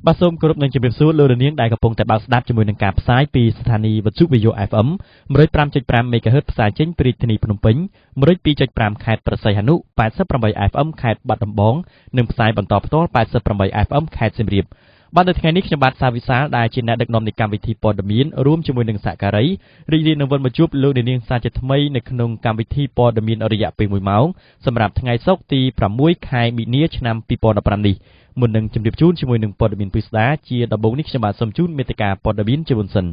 បាទសូមគោរពនឹងជំរាបសួរលោកនាងដែលកំពុងតែបើកស្ដាប់ជាមួយនឹងការផ្សាយពីស្ថានីយ៍វិទ្យុ VO FM 105.5 MHz ផ្សាយចេញពីរាជធានីភ្នំពេញ 102.5 ខេត្តព្រះសីហនុ 88 FM ខេត្តបាត់ដំបងនិងផ្សាយបន្តផ្ទាល់88 FM ខេត្តសៀមរាបបាទនៅថ្ងៃនេះខ្ញុំបាទសាវិសាលដែលជាអ្នកដឹកនាំនៃកម្មវិធីព័ត៌មានរួមជាមួយនឹងសហការីរីករាយនឹងវិលមកជួបលោកនាងសាជាថ្មីនៅក្នុងកម្មវិធីព័ត៌មានរយៈពេល1ម៉ោងសម្រាប់ថ្ងៃសុក្រទី6ខែមីនាឆ្នាំ2015នេះមុននឹងជម្រាបជូនជាមួយនឹងព័ត៌មានពិស្ដាជាដំបូងនេះខ្ញុំបាទសូមជូនមេត្តាព័ត៌មានជាមុនសិន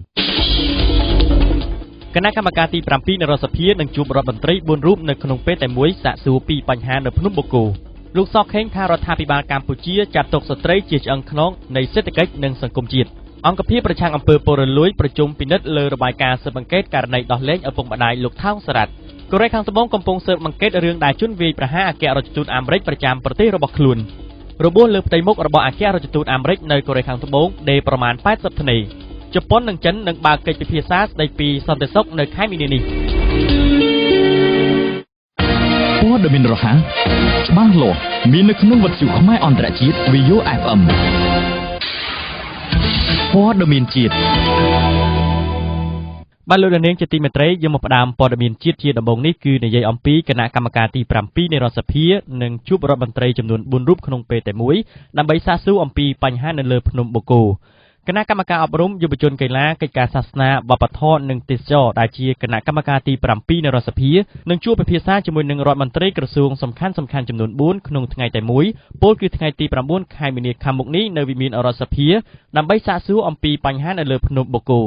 គណៈកម្មការទី7នៃរដ្ឋសភានឹងជួបរដ្ឋមន្ត្រី4រូបនៅក្នុងពេលតែមួយសាកសួរពីបញ្ហានៅភ្នំបូកគោលោកសខេងថារដ្ឋាភិបាលកម្ពុជាចាត់ទុកស្ត្រីជាឆ្អឹងខ្នងនៃសេដ្ឋកិច្ចនិងសង្គមជាតិអង្គភាពប្រឆាំងអំពើពុករលួយប្រជុំពិនិត្យលើរបាយការណ៍ស៊ើបអង្កេតករណីដោះលែងឪពុកម្ដាយលោកថោងសារ៉ាត់កូរ៉េខាងត្បូងកំពុងស៊ើបអង្កេតរឿងដែលជនវាយប្រហារអគ្គរដ្ឋទូតអាមេរិកប្រចាំប្រទេសរបស់ខ្លួនរបួសលើផ្ទៃមុខរបស់អគ្គរដ្ឋទូតអាមេរិកនៅកូរ៉េខាងត្បូងដេប្រមាណ80ធ្នេជប៉ុននិងចិននឹងបើកកិច្ចពិភាក្សាស្ដីពីសន្តិសុខនៅខែមីនានេះព័ត៌មានរហ័សច្បាស់លាស់មាននៅក្នុងវិទ្យុខ្មែរអន្តរជាតិ VO FM ព័ត៌មានជាតិបាទលោកនាងជាទីមេត្រីយើងមកផ្ដើមព័ត៌មានជាតិជាដំបូងនេះគឺនិយាយអំពីគណៈកម្មការទី7នៃរដ្ឋសភានិងជួបរដ្ឋមន្ត្រីចំនួន4រូបក្នុងពេលតែមួយដើម្បីសាកសួរអំពីបញ្ហានៅលើភ្នំបូកគោគណៈកម្មការអប់រំយុវជនកីឡាកិច្ចការសាសនាវប្បធម៌និងទេសចរដែលជាគណៈកម្មការទី7នៃរដ្ឋសភានឹងជួបពិភាក្សាជាមួយនឹងរដ្ឋមន្ត្រីក្រសួងសំខាន់ចំនួន4ក្នុងថ្ងៃតែមួយពលគឺថ្ងៃទី9ខែមីនាខាងមុខនេះនៅវិមានរដ្ឋសភាដើម្បីសាកសួរអំពីបញ្ហានៅលើភ្នំបូកគោ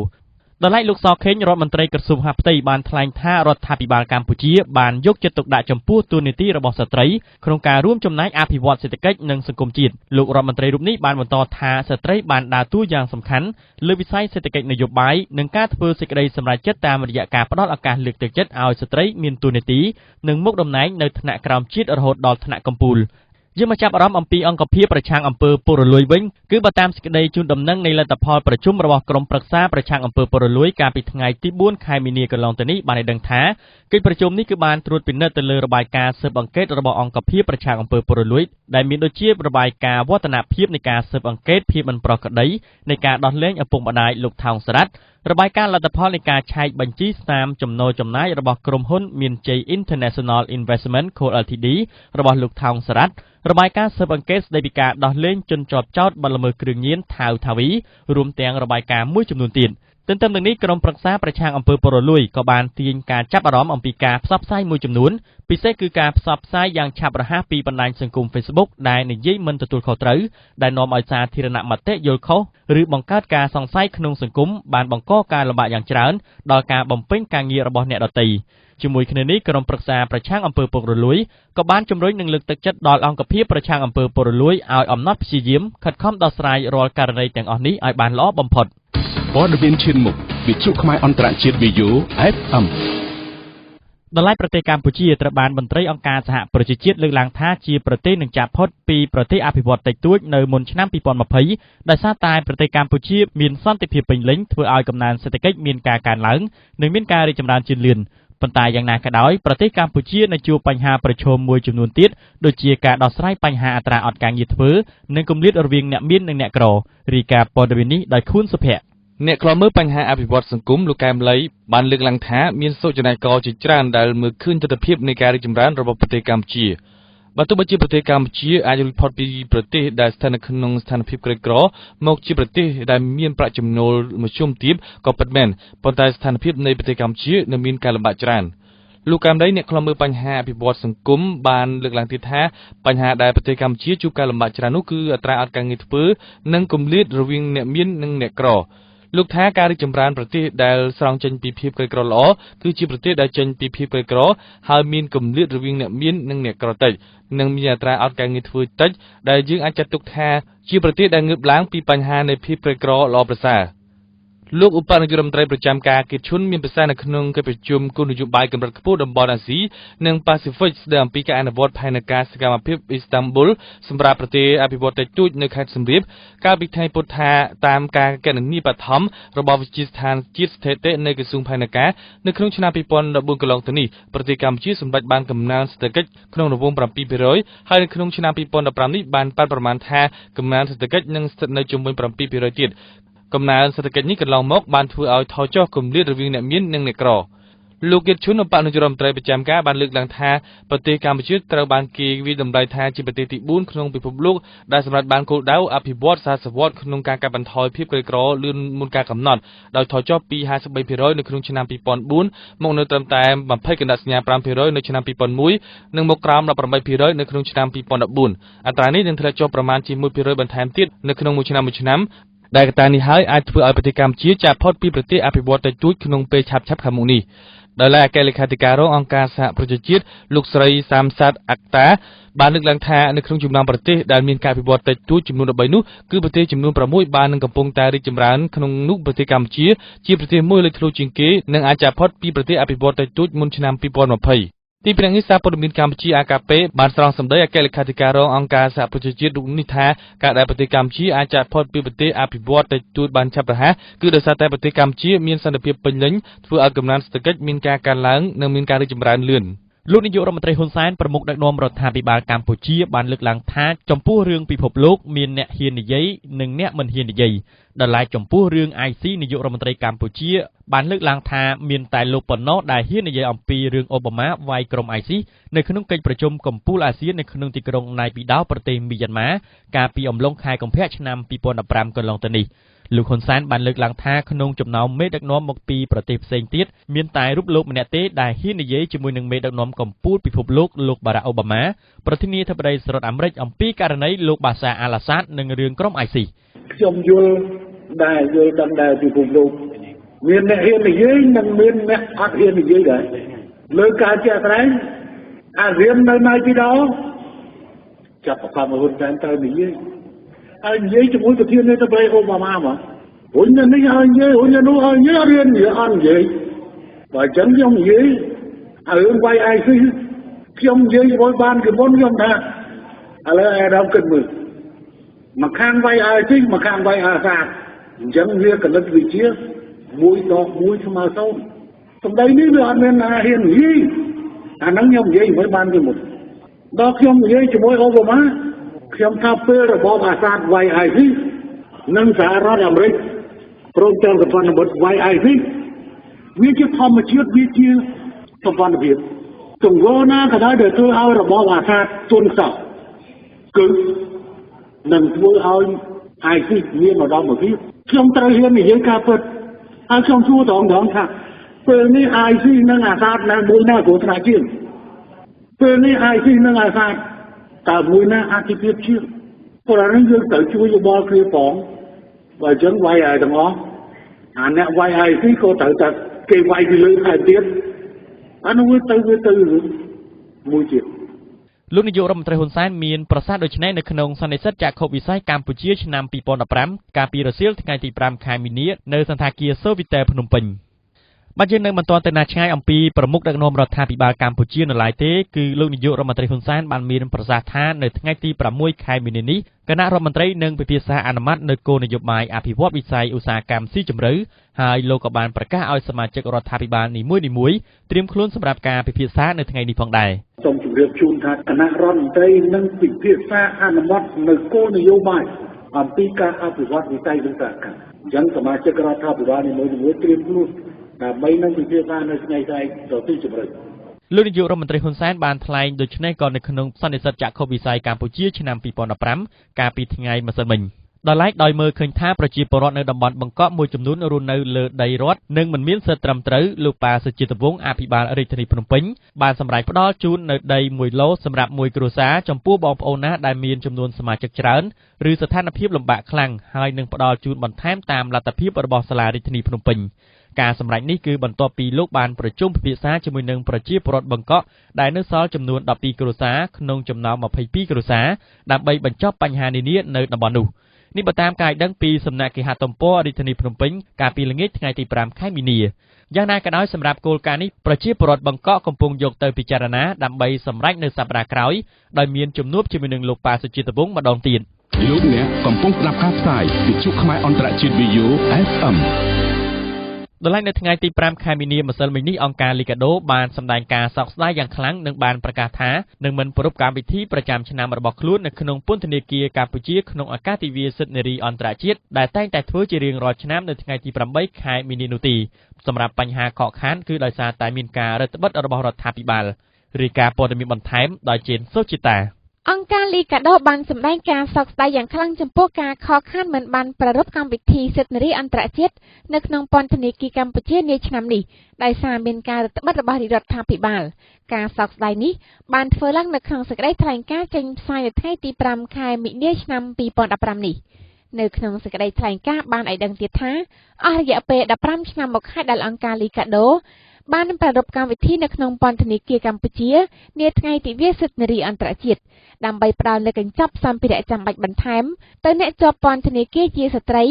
ដោយឡែកលោកសខេងរដ្ឋមន្ត្រីក្រសួងហាផ្ទៃបានថ្លែងថារដ្ឋាភិបាលកម្ពុជាបានយកចិត្តទុកដាក់ចំពោះទូនាទីរបស់ស្ត្រីក្នុងការរួមចំណែកអភិវឌ្ឍសេដ្ឋកិច្ចនិងសង្គមជាតិលោករដ្ឋមន្ត្រីរូបនេះបានបន្តថាស្ត្រីបានដើរតួយ៉ាងសំខាន់លើវិស័យសេដ្ឋកិច្ចនយោបាយនិងការធ្វើសេចក្តីសម្រេចចិត្តតាមរយៈការផ្តល់ឱកាសលើកទឹកចិត្តឲ្យស្ត្រីមានទូនាទីនិងមុខតំណែងនៅថ្នាក់ក្រោមជាតិរហូតដល់ថ្នាក់កំពូលយើងមកចាប់អារម្មណ៍អំពីអង្គភាពប្រឆាំងអំពើពុករលួយវិញគឺបើតាមសេចក្តីជូនដំណឹងនៃលទ្ធផលប្រជុំរបស់ក្រុមប្រឹក្សាប្រឆាំងអំពើពុករលួយកាលពីថ្ងៃទី4ខែមីនាកន្លងទៅនេះបានឲ្យដឹងថាកិច្ចប្រជុំនេះគឺបានត្រួតពិនិត្យទៅលើរបាយការណ៍ស៊ើបអង្កេតរបស់អង្គភាពប្រឆាំងអំពើពុករលួយដែលមានដូចជារបាយការណ៍វឌ្ឍនភាពនៃការស៊ើបអង្កេតភាពមិនប្រក្រតីនៃការដោះលែងឪពុកម្ដាយលោកថោងសារ៉ាត់របាយការណ៍លទ្ធផលនៃការឆែកបញ្ជីស្នាមចំណូលចំណាយរបស់ក្រុមហ៊ុនមានជ័យ International Investment Co Ltd របស់លោកថោងសារ៉ាត់របាយការណ៍ស៊ើបអង្កេតស្ដីពីការដោះលែងជនជាប់ចោទបទល្មើសគ្រឿងញៀនថាវថាវីរួមទាំងរបាយការណ៍មួយចំនួនទៀតទន្ទឹមនឹងនេះក្រុមប្រឹក្សាប្រឆាំងអំពើពុករលួយក៏បានទាញការចាប់អារម្មណ៍អំពីការផ្សព្វផ្សាយមួយចំនួនពិសេសគឺការផ្សព្វផ្សាយយ៉ាងឆាប់រហ័សពីបណ្ដាញសង្គម Facebook ដែលនិយាយមិនទទួលខុសត្រូវដែលនាំឲ្យសាធារណមតិយល់ខុសឬបង្កើតការសង្ស័យក្នុងសង្គមបានបង្កការលំបាកយ៉ាងច្រើនដល់ការបំពេញការងាររបស់អ្នកដទៃជាមួយគ្នានេះក្រុមប្រឹក្សាប្រឆាំងអំពើពុករលួយក៏បានជំរុញនិងលើកទឹកចិត្តដល់អង្គភាពប្រឆាំងអំពើពុករលួយឲ្យអំណត់ព្យាយាមខិតខំដោះស្រាយរាល់ករណីទាំងអស់នេះឲ្យបានល្អបំផុតព័ត៌មានឈានមុខវិទ្យុខ្មែរអន្តរជាតិ VO FM ដល់ឡែកប្រទេសកម្ពុជាត្រូវបានមន្ត្រីអង្គការសហប្រជាជាតិលើកឡើងថាជាប្រទេសនឹងចាប់ផុតពីប្រទេសអភិវឌ្ឍតិចតួចនៅមុនឆ្នាំ2020ដោយសារតែប្រទេសកម្ពុជាមានសន្តិភាពពេញលេញធ្វើឲ្យកំណើនសេដ្ឋកិច្ចមានការកើនឡើងនិងមានការរីកចម្រើនជឿនលឿនប៉ុន្តែយ៉ាងណាក៏ដោយប្រទេសកម្ពុជានៅជួបបញ្ហាប្រឈមមួយចំនួនទៀតដូចជាការដោះស្រាយបញ្ហាអត្រាអត់ការងារធ្វើនិងគម្លាតរវាងអ្នកមាននិងអ្នកក្ររីកាព័ត៌មាននេះដោយខួនសុភ័ក្រអ្នកខ្លោមើលបញ្ហាអភិវឌ្ឍសង្គមលោកកែមលីបានលើកឡើងថាមានសូចនាករជាច្រើនដែលមើលឃើញទស្សនវិជ្ជានៃការរីកចម្រើនរបស់ប្រទេសកម្ពុជាបើទោះបីជាប្រទេសកម្ពុជាអាចរួចផុតពីប្រទេសដែលស្ថិតនៅក្នុងស្ថានភាពក្រីក្រមកជាប្រទេសដែលមានប្រាក់ចំណូលមធ្យមទាបក៏ពិតមែនប៉ុន្តែស្ថានភាពនៃប្រទេសកម្ពុជានៅមានការលំបាកច្រើនលោកកែមលីអ្នកខ្លោមើលបញ្ហាអភិវឌ្ឍសង្គមបានលើកឡើងទៀតថាបញ្ហាដែលប្រទេសកម្ពុជាជួបការលំបាកច្រើននោះគឺអត្រាអត់ការងារធ្វើនិងគម្លាតរវាងអ្នកមាននិងអ្នកក្រលោកថាការរីកចម្រើនប្រទេសដែលស្រង់ចេញពីភាពក្រីក្រល្អគឺជាប្រទេសដែលចេញពីភាពក្រីក្រហើយមានគម្លាតរវាងអ្នកមាននិងអ្នកក្រតិចនិងមានអត្រាអត់ការងារធ្វើតិចដែលយើងអាចចាត់ទុកថាជាប្រទេសដែលងើបឡើងពីបញ្ហានៃភាពក្រីក្រល្អប្រសើរ លោកឧបនាយករដ្ឋមន្ត្រីប្រចាំការកិច្ចឈុនមានប្រសាសន៍នៅក្នុងកិច្ចប្រជុំគោលនយោបាយកម្រិតខ្ពស់តំបន់អាស៊ីនិងប៉ាស៊ីហ្វិកស្ដីអំពីការអនុវត្តផែនការសកម្មភាពអ៊ីស្តាំប៊ុលសម្រាប់ប្រទេសអភិវឌ្ឍន៍តិចតួចនៅខេត្តសៀមរាបកាលពីថ្ងៃពុធថាតាមការគណនាបឋមរបស់វិទ្យាស្ថានជាតិស្ថិតិនៃក្រសួងផែនការនៅក្នុងឆ្នាំ2014កន្លងទៅនេះប្រទេសកម្ពុជាសម្រេចបានកំណើនសេដ្ឋកិច្ចក្នុងរង្វង់ 7% ហើយនៅក្នុងឆ្នាំ2015នេះបានប៉ាត់ប្រមាណថាកំណើនសេដ្ឋកិច្ចនឹងស្ថិតនៅជុំវិញ 7% ទៀតកំណើនសេដ្ឋកិច្ចនេះកន្លងមកបានធ្វើឲ្យថយចុះគម្លាតរវាងអ្នកមាននិងអ្នកក្រលោកគិតឈុនឧបនាយករដ្ឋមន្ត្រីប្រចាំការបានលើកឡើងថាប្រទេសកម្ពុជាត្រូវបានគេវិតម្លៃថាជាប្រទេសទី4ក្នុងពិភពលោកដែលសម្រេចបានគោលដៅអភិវឌ្ឍសាសវត្សក្នុងការកាត់បន្ថយភាពក្រីក្រលឿនមុនការកំណត់ដោយថយចុះពី 53% នៅក្នុងឆ្នាំ2004មកនៅត្រឹមតែ 20.5% នៅឆ្នាំ2001និងមកក្រោម 18% នៅក្នុងឆ្នាំ2014អត្រានេះនឹងធ្លាក់ចុះប្រមាណជា 1% បន្ថែមទៀតនៅក្នុងមួយឆ្នាំដែលកត្តានេះហើយអាចធ្វើឲ្យប្រទេសកម្ពុជាចាកផុតពីប្រទេសអភិវឌ្ឍន៍តិចតួចក្នុងពេលឆាប់ៗខាងមុខនេះដោយឡែកអគ្គលេខាធិការរងអង្គការសហប្រជាជាតិលោកស្រីសាមសាតអាក់តាបានលើកឡើងថានៅក្នុងចំណោមប្រទេសដែលមានការអភិវឌ្ឍន៍តិចតួចចំនួន13នោះគឺប្រទេសចំនួន6បាននឹងកំពុងតែរីកចម្រើនក្នុងនោះប្រទេសកម្ពុជាជាប្រទេសមួយលេចធ្លោជាងគេនិងអាចចាកផុតពីប្រទេសអភិវឌ្ឍន៍តិចតួចមុនឆ្នាំ2020ទីប្រឹងនេះសារព័ត៌មានកម្ពុជា AKP បានស្រង់សម្ដីអគ្គលេខាធិការរងអង្គការសហប្រជាជាតិលោកនេះថាការដែលប្រទេសកម្ពុជាអាចចាកផុតពីប្រទេសអភិវឌ្ឍន៍តិចតួចបានឆាប់រហ័សគឺដោយសារតែប្រទេសកម្ពុជាមានសន្តិភាពពេញលេញធ្វើឲ្យកំណើនសេដ្ឋកិច្ចមានការកើនឡើងនិងមានការរីកចម្រើនលឿនលោកនាយករដ្ឋមន្ត្រីហ៊ុនសែនប្រមុខដឹកនាំរដ្ឋាភិបាលកម្ពុជាបានលើកឡើងថាចំពោះរឿងពិភពលោកមានអ្នកហ៊ាននិយាយនិងអ្នកមិនហ៊ាននិយាយដល់ឡែកចំពោះរឿង IC នាយករដ្ឋមន្ត្រីកម្ពុជាបានលើកឡើងថាមានតែលោកប៉ុណ្ណោះដែលហ៊ាននិយាយអំពីរឿងអូបាម៉ាវាយក្រុម IC នៅក្នុងកិច្ចប្រជុំកំពូលអាស៊ាននៅក្នុងទីក្រុងណៃពីដោប្រទេសមីយ៉ាន់ម៉ាកាលពីអំឡុងខែកុម្ភៈឆ្នាំ2015កន្លងទៅនេះលោកហ៊ុនសែនបានលើកឡើងថាក្នុងចំណោមមេដឹកនាំមកពីប្រទេសផ្សេងទៀតមានតែរូបលោកម្នាក់ទេដែលហ៊ាននិយាយជាមួយនឹងមេដឹកនាំកំពូលពិភពលោកបារ៉ាក់អូបាម៉ាប្រធានាធិបតីសហរដ្ឋអាមេរិកអំពីករណីលោកបាសាអាល់អាសាតនិងរឿងក្រុម IC ខ្ញុំយល់ដឹងដែរពិភពលោកមានអ្នកហ៊ាននិយាយនិងមានអ្នកអត់ហ៊ាននិយាយដែរលើការជាក់ស្ដែងអាស៊ាននៅណៃពីដោចាប់ប្រកាសមកហ៊ុនសែនទៅនិយាយហើយនិយាយជាមួយប្រធានាធិបតីអូបាម៉ាមកហ៊ុននេះឲ្យនិយាយហ៊ុននោះឲ្យនិយាយរៀននិយាយអត់និយាយបើអញ្ចឹងខ្ញុំនិយាយឲ្យរឿងវាយ IC ខ្ញុំនិយាយឲ្យបានពីមុនខ្ញុំថាឥឡូវអារម្មណ៍គិតមើលមកខាងវាយ IC មកខាងវាយអាសាតអញ្ចឹងវាកលិតវិជា1 ដក 1 ស្មើ 0សម្ដីនេះវាអត់មានណាហ៊ាននិយាយអាហ្នឹងខ្ញុំនិយាយមិនបានពីមុនដល់ខ្ញុំនិយាយជាមួយអូបាម៉ាខ្ញុំថាពេលរបបអាសាតវាយ IC និងសហរដ្ឋអាមេរិកព្រមទាំងសម្ព័ន្ធមិត្តវាយ IC វាជាធម្មជាតិវាជាសម្ព័ន្ធភាពទង្វើណាក៏ដោយដែលធ្វើឲ្យរបបអាសាតទន់ខ្សោយគឺនឹងធ្វើឲ្យ IC មានម្ដងមួយទៀតខ្ញុំត្រូវហ៊ាននិយាយការពិតហើយខ្ញុំសួរត្រង់ថាពេលនេះ IC និងអាសាតណាមួយណាគ្រោះថ្នាក់ជាងពេលនេះ IC និងអាសាតតើមួយណាអតិភិបជាងព្រោះហ្នឹងយើងត្រូវជួយយោបល់គ្នាផងបើអញ្ចឹងវាយឲ្យទាំងអស់អាអ្នកវាយ IC ក៏ត្រូវតែគេវាយពីលើថែមទៀតអានោះវាទៅមួយទៀតលោកនាយករដ្ឋមន្ត្រីហ៊ុនសែនមានប្រសាសន៍ដូចនេះនៅក្នុងសន្និសីទចក្ខុវិស័យកម្ពុជាឆ្នាំ2015កាលពីរសៀលថ្ងៃទី5ខែមីនានៅសន្តាគារសូវីតែភ្នំពេញបាទយើងនៅមិនទាន់ទៅណាឆ្ងាយអំពីប្រមុខដឹកនាំរដ្ឋាភិបាលកម្ពុជានៅឡើយទេគឺលោកនាយករដ្ឋមន្ត្រីហ៊ុនសែនបានមានប្រសាសន៍ថានៅថ្ងៃទី6ខែមីនានេះគណៈរដ្ឋមន្ត្រីនឹងពិភាក្សាអនុម័តនៅគោលនយោបាយអភិវឌ្ឍវិស័យឧស្សាហកម្មស៊ីជម្រៅហើយលោកក៏បានប្រកាសឲ្យសមាជិករដ្ឋាភិបាលនីមួយៗត្រៀមខ្លួនសម្រាប់ការពិភាក្សានៅថ្ងៃនេះផងដែរសូមជម្រាបជូនថាគណៈរដ្ឋមន្ត្រីនឹងពិភាក្សាអនុម័តនៅគោលនយោបាយអំពីការអភិវឌ្ឍវិស័យឧស្សាហកម្មអញ្ចឹងសមាជិករដ្ឋាភិបាលនីមួយៗត្រៀមខ្លួនដើម្បីនឹងពិភាក្សានៅថ្ងៃស្អែកទៅទីជម្រៅលោកនាយករដ្ឋមន្ត្រីហ៊ុនសែនបានថ្លែងដូចនេះក៏នៅក្នុងសន្និសីទចក្ខុវិស័យកម្ពុជាឆ្នាំ2015កាលពីថ្ងៃម្សិលមិញដល់ឡែកដោយមើលឃើញថាប្រជាពលរដ្ឋនៅតំបន់បង្កក់មួយចំនួនរស់នៅលើដីរដ្ឋនិងមិនមានសិទ្ធិត្រឹមត្រូវលោកប៉ាសុជាតិវង្សអភិបាលរាជធានីភ្នំពេញបានសម្រេចផ្ដល់ជូននៅដី1ឡូសម្រាប់មួយគ្រួសារចំពោះបងប្អូនណាដែលមានចំនួនសមាជិកច្រើនឬស្ថានភាពលំបាកខ្លាំងហើយនឹងផ្ដល់ជូនបន្ថែមតាមលទ្ធភាពរបស់សាលារាជធានីភ្នំពេញការសម្រេចនេះគឺបន្ទាប់ពីលោកបានប្រជុំពិភាក្សាជាមួយនឹងប្រជាពលរដ្ឋបង្កក់ដែលនៅសល់ចំនួន12គ្រួសារក្នុងចំណោម22គ្រួសារដើម្បីបញ្ចប់បញ្ហានានានៅតំបន់នោះ នេះបើតាមការដឹងពីសំណាក់គេហទំព័ររាជធានីភ្នំពេញកាលពីល្ងាចថ្ងៃទី5ខែមីនាយ៉ាងណាក៏ដោយសម្រាប់គោលការណ៍នេះប្រជាពលរដ្ឋបង្កក់កំពុងយកទៅពិចារណាដើម្បីសម្រេចនៅសប្តាហ៍ក្រោយដោយមានជំនួបជាមួយនឹងលោកប៉ាសុជាតិវង្សម្ដងទៀតលោកអ្នកកំពុងស្ដាប់ការផ្សាយវិទ្យុខ្មែរអន្តរជាតិ VU FM ដល់ឡែកនៅថ្ងៃទី5ខែមីនាម្សិលមិញនេះអង្គការលីកាដូបានសម្ដែងការសោកស្ដាយយ៉ាងខ្លាំងនិងបានប្រកាសថានឹងមិនប្រារព្ធកម្មវិធីប្រចាំឆ្នាំរបស់ខ្លួននៅក្នុងពន្ធនាគារកម្ពុជាក្នុងឱកាសទិវាសិទ្ធិនារីអន្តរជាតិដែលតែងតែធ្វើជារៀងរាល់ឆ្នាំនៅថ្ងៃទី8ខែមីនានោះទេសម្រាប់បញ្ហាខកខានគឺដោយសារតែមានការរដ្ឋបិទរបស់រដ្ឋាភិបាលរាយការណ៍ព័ត៌មានបន្ថែមដោយជេនសូជីតាអង្គការលីកាដូបានសម្ដែងការសោកស្ដាយយ៉ាងខ្លាំងចំពោះការខកខានមិនបានប្រារព្ធកម្មវិធីសិទ្ធិនារីអន្តរជាតិនៅក្នុងពន្ធនាគារកម្ពុជានាឆ្នាំនេះដោយសារមានការរដ្ឋបិទរបស់រដ្ឋាភិបាលការសោកស្ដាយនេះបានធ្វើឡើងនៅក្នុងសេចក្តីថ្លែងការណ៍ចេញផ្សាយនៅថ្ងៃទី5ខែមិនិនាឆ្នាំ2015នេះនៅក្នុងសេចក្តីថ្លែងការណ៍បានឲ្យដឹងទៀតថាអស់រយៈពេល15ឆ្នាំមកហើយដែលអង្គការលីកាដូបានប្រារព្ធកម្មវិធីនៅក្នុងពន្ធនាគារកម្ពុជានាថ្ងៃទិវាសិទ្ធិនារីអន្តរជាតិដើម្បីផ្ដល់លើកញ្ចប់សម្ភារៈចាំបាច់បន្ថែមទៅអ្នកជាប់ពន្ធនាគារជាស្ត្រី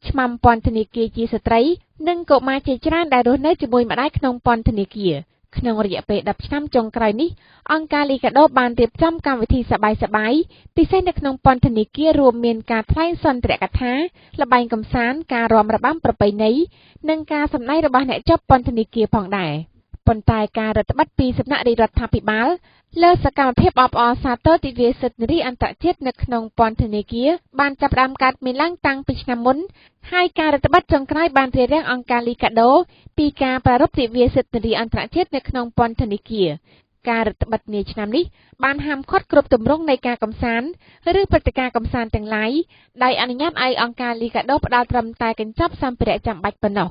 ឆ្មាំពន្ធនាគារជាស្ត្រីនិងកុមារជាច្រើនដែលរស់នៅជាមួយម្ដាយក្នុងពន្ធនាគារក្នុងរយៈពេល10ឆ្នាំចុងក្រោយនេះអង្គការលីកាដូបានរៀបចំកម្មវិធីសប្បាយៗពិសេសនៅក្នុងពន្ធនាគាររួមមានការថ្លែងសន្ទរកថាល្បែងកម្សាន្តការរាំរបាំប្រពៃណីនិងការសម្ដែងរបស់អ្នកជាប់ពន្ធនាគារផងដែរប៉ុន្តែការរដ្ឋបិទពីសំណាក់រដ្ឋាភិបាលលើសកម្មភាពអបអរសាទរទិវាសិទ្ធិនារីអន្តរជាតិនៅក្នុងពន្ធនាគារបានចាប់ផ្ដើមកើតមានឡើងតាំងពីឆ្នាំមុនហើយការរដ្ឋបិទចុងក្រោយបានរារាំងអង្គការលីកាដូពីការប្រារព្ធទិវាសិទ្ធិនារីអន្តរជាតិនៅក្នុងពន្ធនាគារការរដ្ឋបិទនាឆ្នាំនេះបានហាមឃាត់គ្រប់ទម្រង់នៃការកម្សាន្តឬព្រឹត្តិការណ៍កម្សាន្តទាំងឡាយដោយអនុញ្ញាតឲ្យអង្គការលីកាដូផ្ដល់ត្រឹមតែកញ្ចប់សម្ភារៈចាំបាច់ប៉ុណ្ណោះ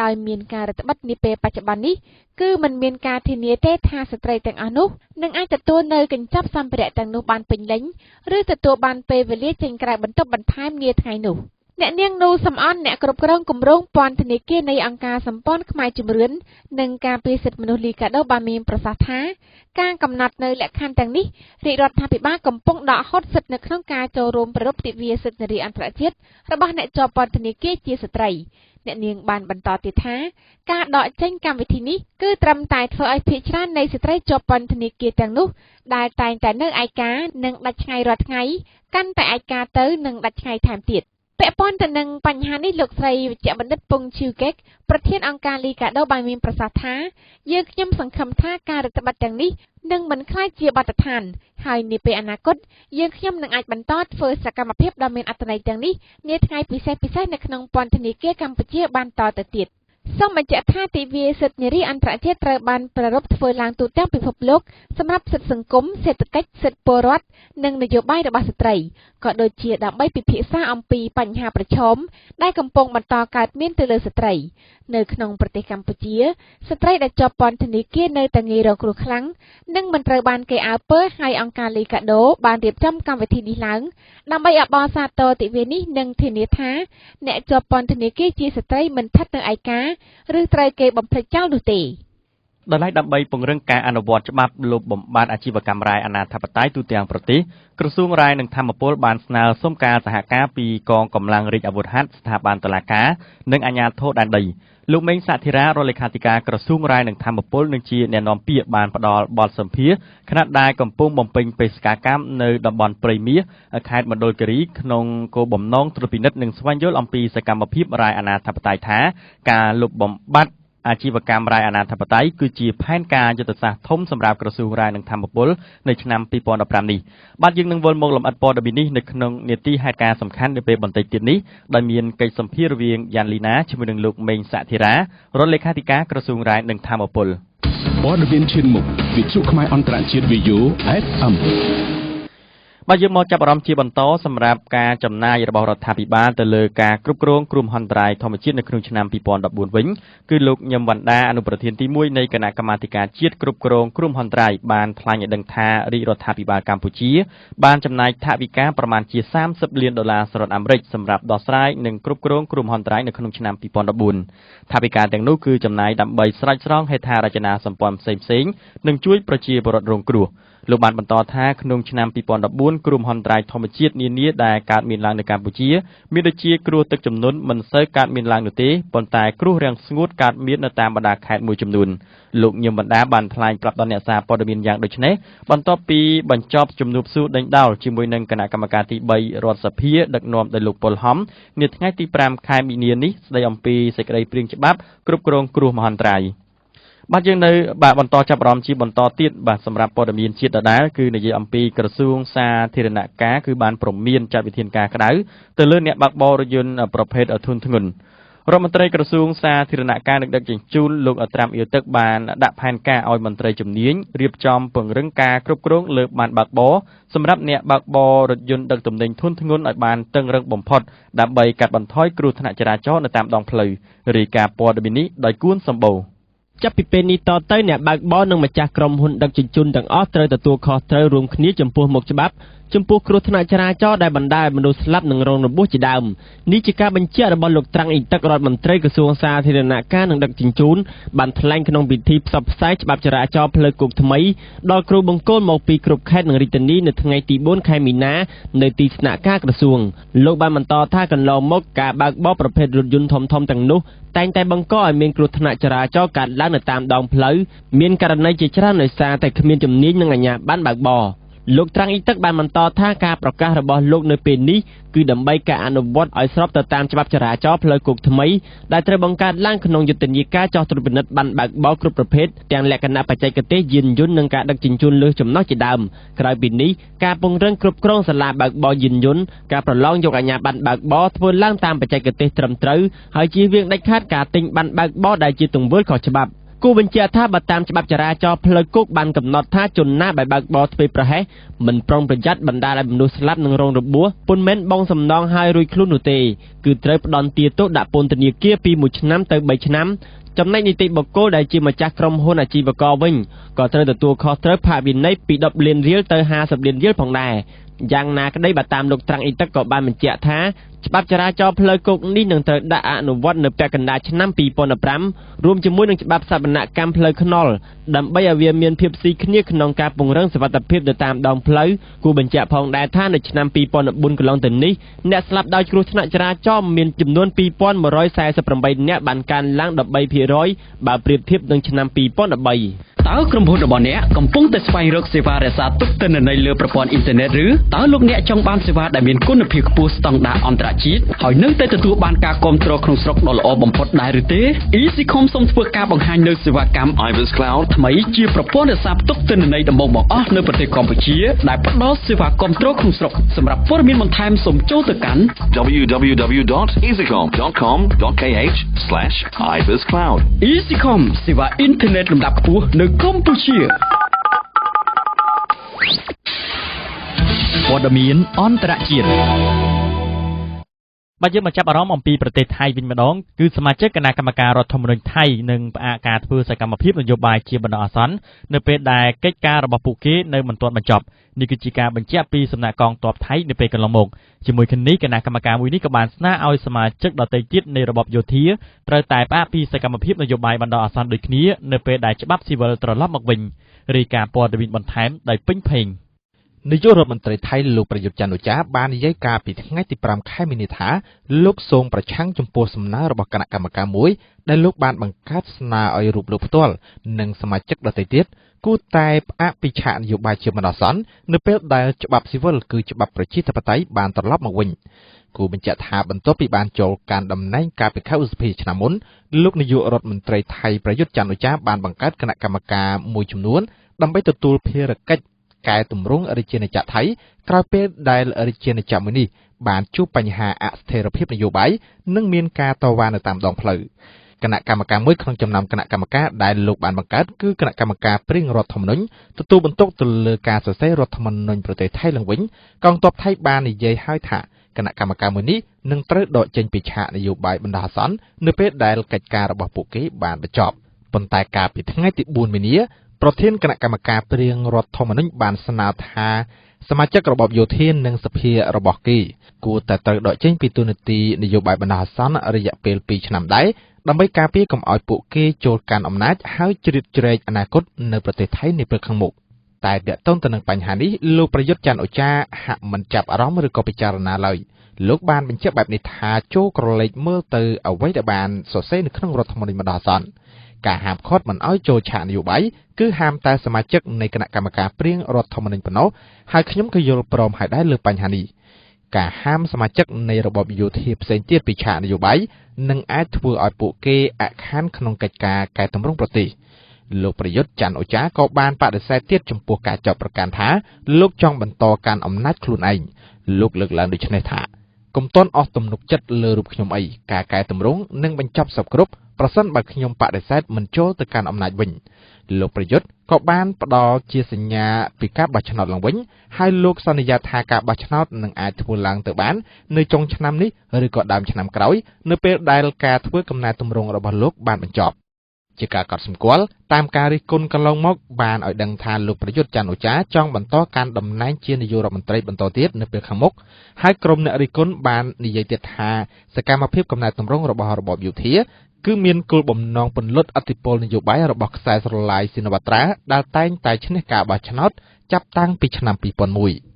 ដោយមានការរដ្ឋបិទនាពេលបច្ចុប្បន្ននេះគឺមិនមានការធានាទេថាស្ត្រីទាំងអស់នោះនឹងអាចទទួលនៅកញ្ចប់សម្ភារៈទាំងនោះបានពេញលេញឬទទួលបានពេលវេលាចេញក្រៅបន្ទប់បន្ថែមនាថ្ងៃនោះអ្នកនាងនូសំអនអ្នកគ្រប់គ្រងគម្រោងពន្ធនាគារនៃអង្គការសម្ព័ន្ធខ្មែរជំរឿននិងការពារសិទ្ធិមនុស្សលីកាដូបានមានប្រសាសន៍ថាការកំណត់នៅលក្ខខណ្ឌទាំងនេះរាជរដ្ឋាភិបាលកំពុងដកហូតសិទ្ធិនៅក្នុងការចូលរួមប្រារព្ធទិវាសិទ្ធិនារីអន្តរជាតិរបស់អ្នកជាប់ពន្ធនាគារជាស្ត្រីអ្នកនាងបានបន្តទៀតថាការដកចេញកម្មវិធីនេះគឺត្រឹមតែធ្វើឲ្យភាគច្រើននៃស្ត្រីជាប់ពន្ធនាគារទាំងនោះដែលតែងតែនៅឯកានិងដាច់ឆ្ងាយរាល់ថ្ងៃកាន់តែឯកាទៅនិងដាច់ឆ្ងាយថែមទៀតពាក់ព័ន្ធទៅនឹងបញ្ហានេះលោកស្រីវិជ្ជបណ្ឌិតពងឈីវកេកប្រធានអង្គការលីកាដូបានមានប្រសាសន៍ថាយើងខ្ញុំសង្ឃឹមថាការរដ្ឋបិទទាំងនេះនឹងមិនក្លាយជាបទដ្ឋានហើយនាពេលអនាគតយើងខ្ញុំនឹងអាចបន្តធ្វើសកម្មភាពដ៏មានអត្ថន័យទាំងនេះនាថ្ងៃពិសេសៗនៅក្នុងពន្ធនាគារកម្ពុជាបានតទៅទៀតសូមបញ្ជាក់ថាទិវាសិទ្ធិនារីអន្តរជាតិត្រូវបានប្រារព្ធធ្វើឡើងទូទាំងពិភពលោកសម្រាប់សិទ្ធិសង្គមសេដ្ឋកិច្ចសិទ្ធិពលរដ្ឋនិងនយោបាយរបស់ស្ត្រីក៏ដូចជាដើម្បីពិភាក្សាអំពីបញ្ហាប្រឈមដែលកំពុងបន្តកើតមានទៅលើស្ត្រីនៅក្នុងប្រទេសកម្ពុជាស្ត្រីដែលជាប់ពន្ធនាគារនៅតែងាយរងគ្រោះខ្លាំងនិងមិនត្រូវបានគេអើពើហើយអង្គការលីកាដូបានរៀបចំកម្មវិធីនេះឡើងដើម្បីអបអរសាទរទិវានេះនិងធានាថាអ្នកជាប់ពន្ធនាគារជាស្ត្រីមិនស្ថិតនៅឯកាឬត្រូវគេបំភ្លេចចោលនោះទេដោយឡែកដើម្បីពង្រឹងការអនុវត្តច្បាប់លុបបំបាត់អាជីវកម្មរាយអនាធិបតេយ្យទូទាំងប្រទេសក្រសួងរាយនិងធម្មពលបានស្នើសុំការសហការពីកងកម្លាំងរាជអាវុធហត្ថស្ថាប័នតុលាការនិងអាជ្ញាធរដែនដីលោកមេងសាធិរារដ្ឋលេខាធិការក្រសួងរាយនិងធម្មពលនឹងជាអ្នកនាំពាក្យបានផ្ដល់បទសម្ភាសន៍ខណៈដែលកំពុងបំពេញបេសកកម្មនៅតំបន់ព្រៃមាសខេត្តមណ្ឌលគិរីក្នុងគោលបំណងត្រួតពិនិត្យនិងស្វែងយល់អំពីសកម្មភាពរាយអនាធិបតេយ្យថាការលុបបំបាត់អាជីវកម្មរាយអនាធិបតេយ្យគឺជាផែនការយុទ្ធសាស្ត្រធំសម្រាប់ក្រសួងរាយនិងធម្មពលនៅឆ្នាំ2015នេះបាទយើងនឹងវិលមកលម្អិតព័ត៌មាននេះនៅក្នុងនេតិហេតុការណ៍សំខាន់នៅពេលបន្តិចទៀតនេះដោយមានកិច្ចសម្ភាសន៍រវាងយ៉ាន់លីណាជាមួយនឹងលោកមេងសាធិរារដ្ឋលេខាធិការក្រសួងរាយនិងធម្មពលព័ត៌មានឈានមុខវិទ្យុខ្មែរអន្តរជាតិ VU FM បាទយើងមកចាប់អារម្មណ៍ជាបន្តសម្រាប់ការចំណាយរបស់រដ្ឋាភិបាលទៅលើការគ្រប់គ្រងគ្រោះមហន្តរាយធម្មជាតិនៅក្នុងឆ្នាំ2014វិញគឺលោកញឹមវណ្ណដាអនុប្រធានទី1នៃគណៈកម្មាធិការជាតិគ្រប់គ្រងគ្រោះមហន្តរាយបានថ្លែងឲ្យដឹងថារាជរដ្ឋាភិបាលកម្ពុជាបានចំណាយថវិកាប្រមាណជា$30លានសហរដ្ឋអាមេរិកសម្រាប់ដោះស្រាយនិងគ្រប់គ្រងគ្រោះមហន្តរាយនៅក្នុងឆ្នាំ2014ថវិកាទាំងនោះគឺចំណាយដើម្បីស្រោចស្រង់ហេដ្ឋារចនាសម្ព័ន្ធផ្សេងៗនិងជួយប្រជាពលរដ្ឋរងគ្រោះ លោកបានបន្តថាក្នុងឆ្នាំ2014គ្រោះមហន្តរាយធម្មជាតិនានាដែលកើតមានឡើងនៅកម្ពុជាមានដូចជាគ្រោះទឹកជំនន់មិនសូវកើតមានឡើងនោះទេប៉ុន្តែគ្រោះរាំងស្ងួតកើតមាននៅតាមបណ្ដាខេត្តមួយចំនួនលោកញឹមបណ្ដាបានថ្លែងប្រាប់ដល់អ្នកសារព័ត៌មានយ៉ាងដូចនេះបន្ទាប់ពីបញ្ចប់ជំនួបសួរដេញដោលជាមួយនឹងគណៈកម្មការទី3រដ្ឋសភាដឹកនាំដោយលោកប៉ុលហំនាថ្ងៃទី5ខែមីនានេះស្ដីអំពីសេចក្តីព្រាងច្បាប់គ្រប់គ្រងគ្រោះមហន្តរាយបាទយើងនៅបន្តចាប់អារម្មណ៍ជាបន្តទៀតបាទសម្រាប់ព័ត៌មានជាតិដដែលគឺនិយាយអំពីក្រសួងសាធារណការគឺបានព្រមានចាត់វិធានការក្តៅទៅលើអ្នកបើកបររថយន្តប្រភេទធុនធ្ងន់រដ្ឋមន្ត្រីក្រសួងសាធារណការនិងដឹកជញ្ជូនលោកត្រាំអៀវទឹកបានដាក់ផែនការឲ្យមន្ត្រីជំនាញរៀបចំពង្រឹងការគ្រប់គ្រងលើបានបើកបរសម្រាប់អ្នកបើកបររថយន្តដឹកទំនិញធុនធ្ងន់ឲ្យបានតឹងរឹងបំផុតដើម្បីកាត់បន្ថយគ្រោះថ្នាក់ចរាចរណ៍នៅតាមដងផ្លូវរាយការណ៍ព័ត៌មាននេះដោយគួនសម្បូរចាប់ពីពេលនេះតទៅអ្នកបើកបរនិងម្ចាស់ក្រុមហ៊ុនដឹកជញ្ជូនទាំងអស់ត្រូវទទួលខុសត្រូវរួមគ្នាចំពោះមុខច្បាប់ចំពោះគ្រោះថ្នាក់ចរាចរណ៍ដែលបណ្ដាលឲ្យមនុស្សស្លាប់និងរងរបួសជាដើមនេះជាការបញ្ជាក់របស់លោកត្រាំងអ៊ីទឹករដ្ឋមន្ត្រីក្រសួងសាធារណការនិងដឹកជញ្ជូនបានថ្លែងក្នុងពិធីផ្សព្វផ្សាយច្បាប់ចរាចរណ៍ផ្លូវគោកថ្មីដល់គ្រូបង្គោលមកពីគ្រប់ខេត្តនិងរាជធានីនៅថ្ងៃទី4ខែមីនានៅទីស្នាក់ការក្រសួងលោកបានបន្តថាកន្លងមកការបើកបរប្រភេទរថយន្តធំៗទាំងនោះតែងតែបង្កឲ្យមានគ្រោះថ្នាក់ចរាចរណ៍កើតឡើងនៅតាមដងផ្លូវមានករណីជាច្រើនដោយសារតែគ្មានជំនាញនិងអាជ្ញាប័ណ្ណបើកបរលោកត្រាំងអ៊ីទឹកបានបន្តថាការប្រកាសរបស់លោកនៅពេលនេះគឺដើម្បីការអនុវត្តឲ្យស្របទៅតាមច្បាប់ចរាចរណ៍ផ្លូវគោកថ្មីដែលត្រូវបង្កើតឡើងក្នុងយុទ្ធនាការចោះត្រួតពិនិត្យប័ណ្ណបើកបរគ្រប់ប្រភេទទាំងលក្ខណៈបច្ចេកទេសយានយន្តនិងការដឹកជញ្ជូនលើសចំណុះជាដើមក្រៅពីនេះការពង្រឹងគ្រប់គ្រងសាលាបើកបរយានយន្តការប្រឡងយកអាជ្ញាប័ណ្ណបើកបរធ្វើឡើងតាមបច្ចេកទេសត្រឹមត្រូវហើយជៀសវាងដាច់ខាតការទិញប័ណ្ណបើកបរដែលជាទង្វើខុសច្បាប់គូបញ្ជាក់ថាបើតាមច្បាប់ចរាចរណ៍ផ្លូវគោកបានកំណត់ថាជនណាដែលបើកបរធ្វេសប្រហែសមិនប្រុងប្រយ័ត្នបណ្ដាលឲ្យមនុស្សស្លាប់និងរងរបួសពុនមែនបងសំណងហើយរួចខ្លួននោះទេគឺត្រូវផ្ដន្ទាទោសដាក់ពន្ធនាគារពី1ឆ្នាំទៅ3ឆ្នាំចំណែកនីតិបុគ្គលដែលជាម្ចាស់ក្រុមហ៊ុនអាជីវករវិញក៏ត្រូវទទួលខុសត្រូវផាកវិន័យពី10លានរៀលទៅ50លានរៀលផងដែរយ៉ាងណាក្តីបើតាមលោកត្រាំងអ៊ីទឹកក៏បានបញ្ជាក់ថាច្បាប់ចរាចរណ៍ផ្លូវគោកនេះនឹងត្រូវដាក់អនុវត្តនៅពាក់កណ្ដាលឆ្នាំ2015រួមជាមួយនឹងច្បាប់សវនកម្មផ្លូវថ្នល់ដើម្បីឲ្យវាមានភាពស៊ីគ្នាក្នុងការពង្រឹងសុវត្ថិភាពនៅតាមដងផ្លូវគូបញ្ជាក់ផងដែរថានៅឆ្នាំ2014កន្លងទៅនេះអ្នកស្លាប់ដោយគ្រោះថ្នាក់ចរាចរណ៍មានចំនួន2148នាក់បានកើនឡើង13%បើប្រៀបធៀបនឹងឆ្នាំ2013តើក្រុមហ៊ុនរបស់អ្នកកំពុងតែស្វែងរកសេវារក្សាទុកទិន្នន័យលើប្រព័ន្ធអ៊ីនធឺណិតឬតើលោកអ្នកចង់បានសេវាដែលមានគុណភាពខ្ពស់ស្តង់ដារអន្តរជាតិហើយនៅតែទទួលបានការគាំទ្រក្នុងស្រុកដ៏ល្អបំផុតដែរឬទេ EasyCom សូមធ្វើការបង្ហាញនូវសេវាកម្ម Ibis Cloud ថ្មីជាប្រព័ន្ធរក្សាទុកទិន្នន័យដំបូងបង្អស់នៅប្រទេសកម្ពុជាដែលផ្ដល់សេវាគាំទ្រក្នុងស្រុកសម្រាប់ព័ត៌មានបន្ថែមសូមចូលទៅកាន់ www.easycom.com.kh/ibiscloud EasyCom សេវាអ៊ីនធឺណិតលំដាប់ខ្ពស់នៅកម្ពុជាព័ត៌មានអន្តរជាតិបាទយើងមកចាប់អារម្មណ៍អំពីប្រទេសថៃវិញម្ដងគឺសមាជិកគណៈកម្មការរដ្ឋធម្មនុញ្ញថៃនឹងផ្អាកការធ្វើសកម្មភាពនយោបាយជាបណ្ដោះអាសន្ននៅពេលដែលកិច្ចការរបស់ពួកគេនៅមិនទាន់បញ្ចប់នេះគឺជាការបញ្ជាក់ពីសំណាក់កងទ័ពថៃនៅពេលកន្លងមកជាមួយគ្នានេះគណៈកម្មការមួយនេះក៏បានស្នើឲ្យសមាជិកដទៃទៀតនៃរបបយោធាត្រូវតែផ្អាកពីសកម្មភាពនយោបាយបណ្ដោះអាសន្នដូចគ្នានៅពេលដែលច្បាប់ស៊ីវិលត្រឡប់មកវិញរាយការណ៍ព័ត៌មានបន្ថែមដោយពេញភេងនាយករដ្ឋមន្ត្រីថៃលោកប្រយុទ្ធច័ន្ទអូចាបាននិយាយការពីថ្ងៃទី5ខែមីនាថាលោកសូមប្រឆាំងចំពោះសំណើរបស់គណៈកម្មការមួយដែលលោកបានបង្កើតស្នើឲ្យរូបលោកផ្ទាល់និងសមាជិកដទៃទៀតគួរតែផ្អាកពីឆាកនយោបាយជាបណ្ដោះអាសន្ននៅពេលដែលច្បាប់ស៊ីវិលគឺច្បាប់ប្រជាធិបតេយ្យបានត្រឡប់មកវិញគូបញ្ជាក់ថាបន្ទាប់ពីបានចូលកាន់តំណែងកាលពីខែឧសភាឆ្នាំមុនលោកនាយករដ្ឋមន្ត្រីថៃប្រយុទ្ធច័ន្ទអូចាបានបង្កើតគណៈកម្មការមួយចំនួនដើម្បីទទួលភារកិច្ចកែតម្រង់រាជាណាចក្រថៃក្រោយពេលដែលរាជាណាចក្រមួយនេះបានជួបបញ្ហាអស្ថិរភាពនយោបាយនិងមានការតវ៉ានៅតាមដងផ្លូវគណៈកម្មការមួយក្នុងចំណោមគណៈកម្មការដែលលោកបានបង្កើតគឺគណៈកម្មការព្រៀងរដ្ឋធម្មនុញ្ញទទួលបន្ទុកទៅលើការសរសេររដ្ឋធម្មនុញ្ញប្រទេសថៃឡើងវិញកងទ័ពថៃបាននិយាយហើយថាគណៈកម្មការមួយនេះនឹងត្រូវដកចេញពីឆាកនយោបាយបណ្ដោះអាសន្ននៅពេលដែលកិច្ចការរបស់ពួកគេបានបញ្ចប់ប៉ុន្តែកាលពីថ្ងៃទី4មីនាប្រធានគណៈកម្មការព្រៀងរដ្ឋធម្មនុញ្ញបានស្នើថាសមាជិករបបយោធានិងសភារបស់គេគួរតែត្រូវដកចេញពីតួនាទីនយោបាយបណ្ដោះអាសន្នរយៈពេល2ឆ្នាំដែរដើម្បីការពារកុំឲ្យពួកគេចូលកាន់អំណាចហើយជ្រៀតជ្រែកអនាគតនៅប្រទេសថៃនាពេលខាងមុខ តែទាក់ទងទៅនឹងបញ្ហានេះលោកប្រយុទ្ធច័ន្ទអូចាហាក់មិនចាប់អារម្មណ៍ឬក៏ពិចារណាឡើយលោកបានបញ្ជាក់បែបនេះថាចូលក្រឡេកមើលទៅអ្វីដែលបានសរសេរនៅក្នុងរដ្ឋធម្មនុញ្ញម្ដងអាសន្នការហាមឃាត់មិនឲ្យចូលឆាកនយោបាយគឺហាមតែសមាជិកនៃគណៈកម្មការព្រៀងរដ្ឋធម្មនុញ្ញប៉ុណ្ណោះហើយខ្ញុំក៏យល់ព្រមហើយដែរលើបញ្ហានេះការហាមសមាជិកនៃរបបយោធាផ្សេងទៀតពីឆាកនយោបាយនឹងអាចធ្វើឲ្យពួកគេអាក់ខានក្នុងកិច្ចការកែតម្រង់ប្រទេសលោកប្រយុទ្ធច័ន្ទអូចាក៏បានបដិសេធទៀតចំពោះការចាប់ប្រកាន់ថាលោកចង់បន្តកាន់អំណាចខ្លួនឯងលោកលើកឡើងដូចនេះថាកុំទាន់អស់ទំនុកចិត្តលើរូបខ្ញុំអីការកែតម្រង់នឹងបញ្ចប់សពគ្រប់ប្រសិនបើខ្ញុំបដិសេធមិនចូលទៅកាន់អំណាចវិញលោកប្រយុទ្ធក៏បានផ្ដល់ជាសញ្ញាពីការបោះឆ្នោតឡើងវិញហើយលោកសន្យាថាការបោះឆ្នោតនឹងអាចធ្វើឡើងទៅបាននៅចុងឆ្នាំនេះឬក៏ដើមឆ្នាំក្រោយនៅពេលដែលការធ្វើកំណែទម្រង់របស់លោកបានបញ្ចប់ជាការកត់សម្គាល់តាមការរិះគន់កន្លងមកបានឲ្យដឹងថាលោកប្រយុទ្ធច័ន្ទអូចាចង់បន្តកាន់តំណែងជានាយករដ្ឋមន្ត្រីបន្តទៀតនៅពេលខាងមុខហើយក្រុមអ្នករិះគន់បាននិយាយទៀតថាសកម្មភាពកំណែទម្រង់របស់របបយោធាគឺមានគោលបំណងពន្លត់អធិបុលនយោបាយរបស់ខ្សែស្រឡាយស៊ីនវត្រាដែលតែងតែឈ្នះការបោះឆ្នោតចាប់តាំងពីឆ្នាំ2001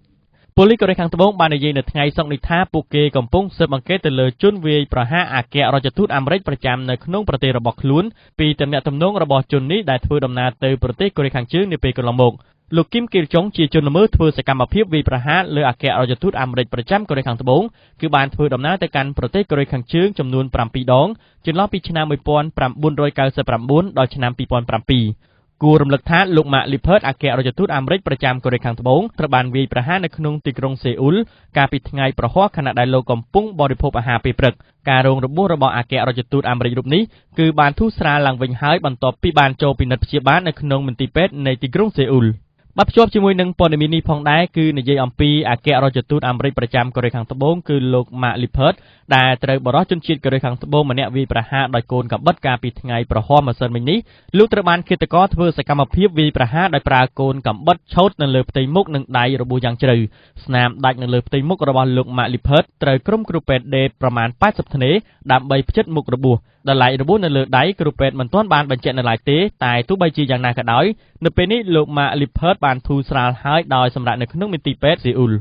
ប៉ូលីសកូរ៉េខាងត្បូងបាននិយាយនៅថ្ងៃសុក្រនេះថាពួកគេកំពុងស៊ើបអង្កេតទៅលើជនវាយប្រហារអគ្គរដ្ឋទូតអាមេរិកប្រចាំនៅក្នុងប្រទេសរបស់ខ្លួនពីទំនាក់ទំនងរបស់ជននេះដែលធ្វើដំណើរទៅប្រទេសកូរ៉េខាងជើងនាពេលកន្លងមកលោកគីមគីលចុងជាជនល្មើសធ្វើសកម្មភាពវាយប្រហារលើអគ្គរដ្ឋទូតអាមេរិកប្រចាំកូរ៉េខាងត្បូងគឺបានធ្វើដំណើរទៅកាន់ប្រទេសកូរ៉េខាងជើងចំនួន7ដងចន្លោះពីឆ្នាំ1999ដល់ឆ្នាំ2007គួររំលឹកថាលោកម៉ាក់លីភើតអគ្គរដ្ឋទូតអាមេរិកប្រចាំកូរ៉េខាងត្បូងត្រូវបានវាយប្រហារនៅក្នុងទីក្រុងសេអ៊ុលកាលពីថ្ងៃប្រហ័សខណៈដែលលោកកំពុងបរិភោគអាហារពេលព្រឹកការរងរបួសរបស់អគ្គរដ្ឋទូតអាមេរិករូបនេះគឺបានធូរស្រាលឡើងវិញហើយបន្ទាប់ពីបានចូលពិនិត្យព្យាបាលនៅក្នុងមន្ទីរពេទ្យនៃទីក្រុងសេអ៊ុលបាទភ្ជាប់ជាមួយនឹងព័ត៌មាននេះផងដែរគឺនិយាយអំពីអគ្គរដ្ឋទូតអាមេរិកប្រចាំកូរ៉េខាងត្បូងគឺលោកម៉ាក់លីភើតដែលត្រូវបរិសុទ្ធជនជាតិកូរ៉េខាងត្បូងម្នាក់វាយប្រហារដោយកូនកាំបិតកាលពីថ្ងៃប្រហ័សម្សិលមិញនេះលោកត្រូវបានឃាតករធ្វើសកម្មភាពវាយប្រហារដោយប្រើកូនកាំបិតឆោតនៅលើផ្ទៃមុខនិងដៃរបួសយ៉ាងជ្រៅស្នាមដាច់នៅលើផ្ទៃមុខរបស់លោកម៉ាក់លីភើតត្រូវក្រុមគ្រូពេទ្យដេតប្រមាណ80ធ្នេដើម្បីផ្ចិតមុខរបួសដែលឡាយរបួសនៅលើដៃគ្រូពេទ្យមិនទាន់បានបញ្ជាក់នៅឡើយទេតែទោះបីជាយ៉ាងណាក៏ដោយនៅពេលនេះលោកម៉ាក់លីភើតបានធូរស្រាលហើយដោយសម្រាប់នៅក្នុងមន្ទីរពេទ្យសេអ៊ុល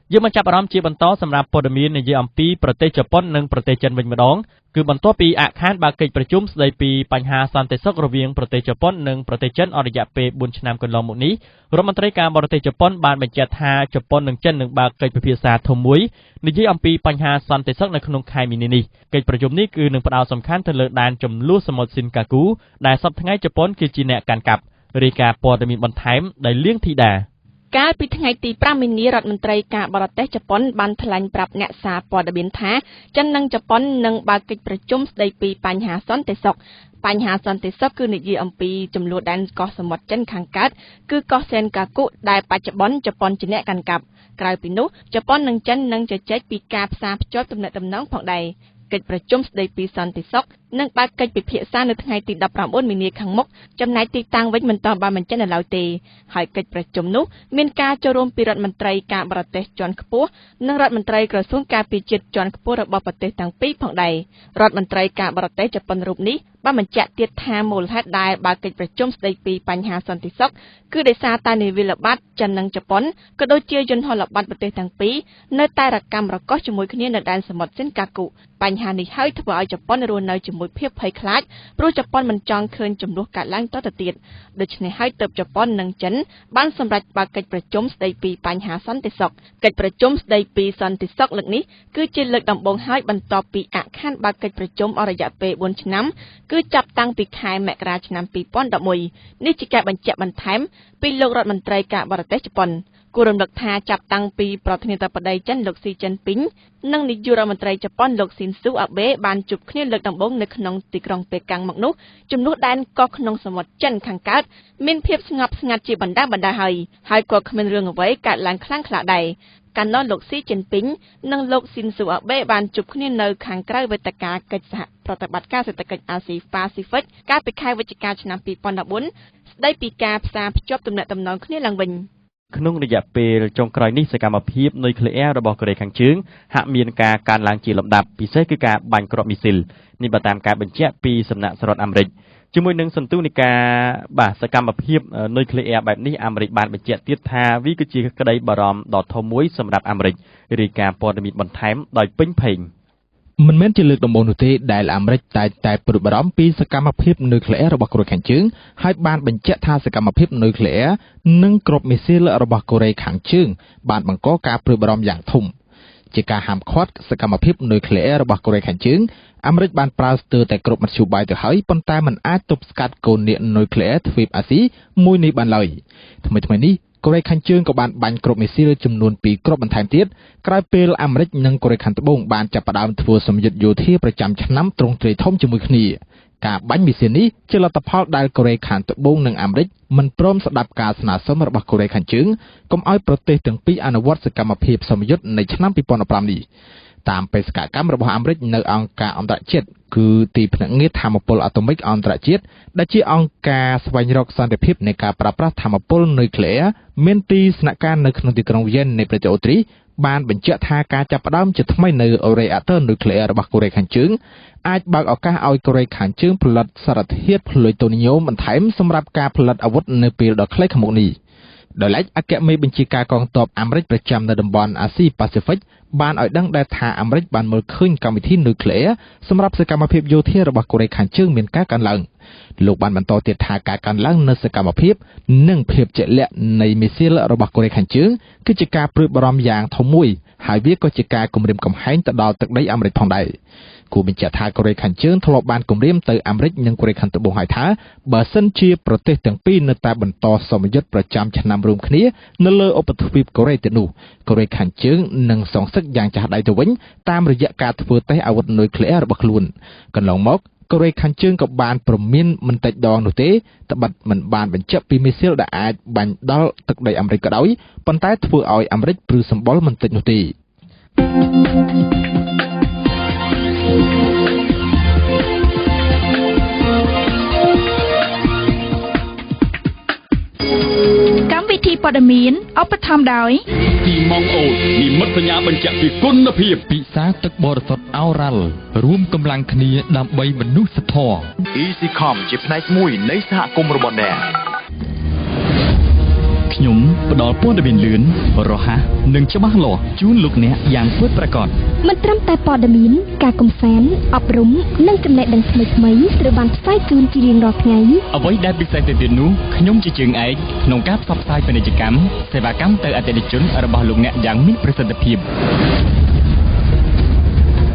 យើងមកចាប់អារម្មណ៍ជាបន្តសម្រាប់ព័ត៌មាននិយាយអំពីប្រទេសជប៉ុននិងប្រទេសចិនវិញម្ដងគឺបន្ទាប់ពីអាក់ខានបើកកិច្ចប្រជុំស្ដីពីបញ្ហាសន្តិសុខរវាងប្រទេសជប៉ុននិងប្រទេសចិនអស់រយៈពេល4ឆ្នាំកន្លងមកនេះរដ្ឋមន្ត្រីការបរទេសជប៉ុនបានបញ្ជាក់ថាជប៉ុននិងចិននឹងបើកកិច្ចពិភាក្សាធំមួយនិយាយអំពីបញ្ហាសន្តិសុខនៅក្នុងខែមីនានេះកិច្ចប្រជុំនេះគឺនឹងផ្ដោតសំខាន់ទៅលើដែនចំនួនសមុទ្រស៊ីនកាគូដែលសប្តាហ៍ថ្ងៃជប៉ុនគឺជាអ្នកកាន់កាប់រាយការណ៍ព័ត៌មានបន្ថែមដោយលៀងធីតាកាលពីថ្ងៃទី5មីនារដ្ឋមន្ត្រីការបរទេសជប៉ុនបានថ្លែងប្រាប់អ្នកសារព័ត៌មានថាចិននិងជប៉ុននឹងបើកកិច្ចប្រជុំស្ដីពីបញ្ហាសន្តិសុខបញ្ហាសន្តិសុខគឺនិយាយអំពីចំនួនដែនកោះសមុទ្រចិនខាងកើតគឺកោះសេនកាគុដែលបច្ចុប្បន្នជប៉ុនជាអ្នកកាន់កាប់ក្រៅពីនោះជប៉ុននិងចិននឹងជជែកពីការផ្សារភ្ជាប់ទំនាក់ទំនងផងដែរកិច្ចប្រជុំស្ដីពីសន្តិសុខនឹងបើកកិច្ចពិភាក្សានៅថ្ងៃទី19មីនាខាងមុខចំណែកទីតាំងវិញមិនទាន់បានបញ្ចេញនៅឡើយទេហើយកិច្ចប្រជុំនោះមានការចូលរួមពីរដ្ឋមន្ត្រីការបរទេសជាន់ខ្ពស់និងរដ្ឋមន្ត្រីក្រសួងការពារជាតិជាន់ខ្ពស់របស់ប្រទេសទាំងពីរផងដែររដ្ឋមន្ត្រីការបរទេសជប៉ុនរូបនេះបានបញ្ជាក់ទៀតថាមូលហេតុដែលបើកកិច្ចប្រជុំស្ដីពីបញ្ហាសន្តិសុខគឺដោយសារតែនាវាល្បាតចិននិងជប៉ុនក៏ដូចជាយន្តហោះល្បាតប្រទេសទាំងពីរនៅតែរកម្មរកោសជាមួយគ្នានៅដែនសមុទ្រស៊ីនកាគុបញ្ហានេះហើយធ្វើឲ្យជប៉ុនរស់នៅជាមួយភាពភ័យខ្លាចព្រោះជប៉ុនមិនចង់ឃើញចំនួនកើតឡើងតទៅទៀតដូច្នេះហើយទើបជប៉ុននិងចិនបានសម្រេចបើកកិច្ចប្រជុំស្ដីពីបញ្ហាសន្តិសុខកិច្ចប្រជុំស្ដីពីសន្តិសុខលើកនេះគឺជាលើកដំបូងហើយបន្ទាប់ពីអក្ខណ្ឌបើកកិច្ចប្រជុំអស់រយៈពេល4ឆ្នាំគឺចាប់តាំងពីខែមករាឆ្នាំ2011នេះជាការបញ្ជាក់បន្ថែមពីលោករដ្ឋមន្ត្រីការបរទេសជប៉ុនគួររំលឹកថាចាប់តាំងពីប្រធានាធិបតីចិនលោកស៊ីជីនពីងនិងនាយករដ្ឋមន្ត្រីជប៉ុនលោកស៊ីនស៊ូអាបេបានជួបគ្នាលើកដំបូងនៅក្នុងទីក្រុងប៉េកាំងមកនោះចំនួនដែនកោះក្នុងសមុទ្រចិនខាងកើតមានភាពស្ងប់ស្ងាត់ជាបណ្ដាហើយក៏គ្មានរឿងអ្វីកើតឡើងខ្លាំងក្លាដែរកាលនោះលោកស៊ីជីនពីងនិងលោកស៊ីនស៊ូអាបេបានជួបគ្នានៅខាងក្រៅវេទិកាកិច្ចសហប្រតិបត្តិការសេដ្ឋកិច្ចអាស៊ីប៉ាស៊ីហ្វិកកាលពីខែវិច្ឆិកាឆ្នាំ2014ស្ដីពីការផ្សារភ្ជាប់ទំនាក់ទំនងគ្នាឡើងវិញក្នុងរយៈពេលចុងក្រោយនេះសកម្មភាពនុយក្លេអ៊ែររបស់កូរ៉េខាងជើងហាក់មានការកើនឡើងជាលំដាប់ពិសេសគឺការបាញ់គ្រាប់មីស៊ីលនេះបើតាមការបញ្ជាក់ពីសំណាក់សហរដ្ឋអាមេរិក ជាមួយនឹងសន្ទុះនៃការបាទសកម្មភាពនុយក្លេអ៊ែរបែបនេះអាមេរិកបានបញ្ជាក់ទៀតថាវាគឺជាក្តីបារម្ភដ៏ធំមួយសម្រាប់អាមេរិករាយការណ៍ព័ត៌មានបន្ថែមដោយពេញភេង មិនមែនជាលើកដំបូងនោះទេដែលអាមេរិកតែព្រួយបារម្ភពីសកម្មភាពនុយក្លេអ៊ែររបស់កូរ៉េខាងជើងហើយបានបញ្ជាក់ថាសកម្មភាពនុយក្លេអ៊ែរនិងគ្រាប់មីស៊ីលរបស់កូរ៉េខាងជើងបានបង្កការព្រួយបារម្ភយ៉ាងធំជាការហាមឃាត់សកម្មភាពនុយក្លេអ៊ែររបស់កូរ៉េខាងជើងអាមេរិកបានប្រើស្ទើរតែគ្រប់មធ្យោបាយទៅហើយប៉ុន្តែมันអាចទប់ស្កាត់កូននាគនុយក្លេអ៊ែរទ្វីបអាស៊ីមួយនេះបានឡើយថ្មីនេះកូរ៉េខាងជើងក៏បានបាញ់គ្រាប់មីស៊ីលចំនួន2គ្រាប់បន្ថែមទៀតក្រោយពេលអាមេរិកនិងកូរ៉េខាងត្បូងបានចាប់ផ្ដើមធ្វើសម្ពាធយោធាប្រចាំឆ្នាំទ្រង់ទ្រាយធំជាមួយគ្នាការបាញ់មីស៊ីលនេះជាលទ្ធផលដែលកូរ៉េខាងត្បូងនិងអាមេរិកមិនព្រមស្ដាប់ការស្នើសុំរបស់កូរ៉េខាងជើងកុំឲ្យប្រទេសទាំងពីរអនុវត្តសកម្មភាពសម្ពាធនៃឆ្នាំ2015នេះតាមបេសកកម្មរបស់អាមេរិកនៅអង្គការអន្តរជាតិគឺទីភ្នាក់ងារថាមពលអាតូមិកអន្តរជាតិដែលជាអង្គការស្វែងរកសន្តិភាពនៃការប្រើប្រាស់ថាមពលនុយក្លេអ៊ែរមានទីស្នាក់ការនៅក្នុងទីក្រុងវីយ៉ែននៃប្រទេសអូទ្រីបានបញ្ជាក់ថាការចាប់ផ្ដើមជាថ្មីនៅរ៉េអាទ័រនុយក្លេអ៊ែររបស់កូរ៉េខាងជើងអាចបើកឱកាសឲ្យកូរ៉េខាងជើងផលិតសារធាតុផ្លុយតូនីញ៉ូមបន្ថែមសម្រាប់ការផលិតអាវុធនៅពេលដ៏ខ្លីខាងមុខនេះដោយឡែកអគ្គមេបញ្ជាការកងទ័ពអាមេរិកប្រចាំនៅតំបន់អាស៊ីប៉ាស៊ីហ្វិកបានឲ្យដឹងដែរថាអាមេរិកបានមើលឃើញកម្មវិធីនុយក្លេអ៊ែរសម្រាប់សកម្មភាពយោធារបស់កូរ៉េខាងជើងមានការកើនឡើងលោកបានបន្តទៀតថាការកើនឡើងនៅសកម្មភាពនិងភាពជាក់លាក់នៃមីស៊ីលរបស់កូរ៉េខាងជើងគឺជាការព្រួយបារម្ភយ៉ាងធំមួយហើយវាក៏ជាការគំរាមកំហែងទៅដល់ទឹកដីអាមេរិកផងដែរគូបញ្ជាក់ថាកូរ៉េខាងជើងធ្លាប់បានគំរាមទៅអាមេរិកនិងកូរ៉េខាងត្បូងហើយថាបើសិនជាប្រទេសទាំងពីរនៅតែបន្តសម្ពាធប្រចាំឆ្នាំរួមគ្នានៅលើឧបទ្វីបកូរ៉េទៀតនោះកូរ៉េខាងជើងនឹងសងសឹកយ៉ាងចាស់ដៃទៅវិញតាមរយៈការធ្វើតេស្តអាវុធនុយក្លេអ៊ែររបស់ខ្លួនកន្លងមកកូរ៉េខាងជើងក៏បានព្រមានមិនតិចដងនោះទេត្បិតមិនបានបញ្ជាក់ពីមីស៊ីលដែលអាចបាញ់ដល់ទឹកដីអាមេរិកក៏ដោយប៉ុន្តែធ្វើឲ្យអាមេរិកព្រឺសម្បុរមិនតិចនោះទេកម្មវិធីព័ត៌មានឧបត្ថម្ភដោយពីម៉ងអូតនិមិត្តសញ្ញាបញ្ជាក់ពីគុណភាពពិសាទឹកបរិសុទ្ធអូរ៉ាល់រួមកម្លាំងគ្នាដើម្បីមនុស្សធម៌ EasyCom ជាផ្នែកមួយនៃសហគមន៍របស់អ្នកខ្ញុំផ្ដល់ព័ត៌មានលឿនរហ័សនិងច្បាស់លាស់ជូនលោកអ្នកយ៉ាងពិតប្រាកដមិនត្រឹមតែព័ត៌មានការកំសាន្តអប់រំនិងចំណេះដឹងថ្មីៗត្រូវបានផ្សាយជូនជារៀងរាល់ថ្ងៃអ្វីដែលពិសេសទៅទៀតនោះខ្ញុំជាជើងឯកក្នុងការផ្សព្វផ្សាយពាណិជ្ជកម្មសេវាកម្មទៅអតិថិជនរបស់លោកអ្នកយ៉ាងមានប្រសិទ្ធភាព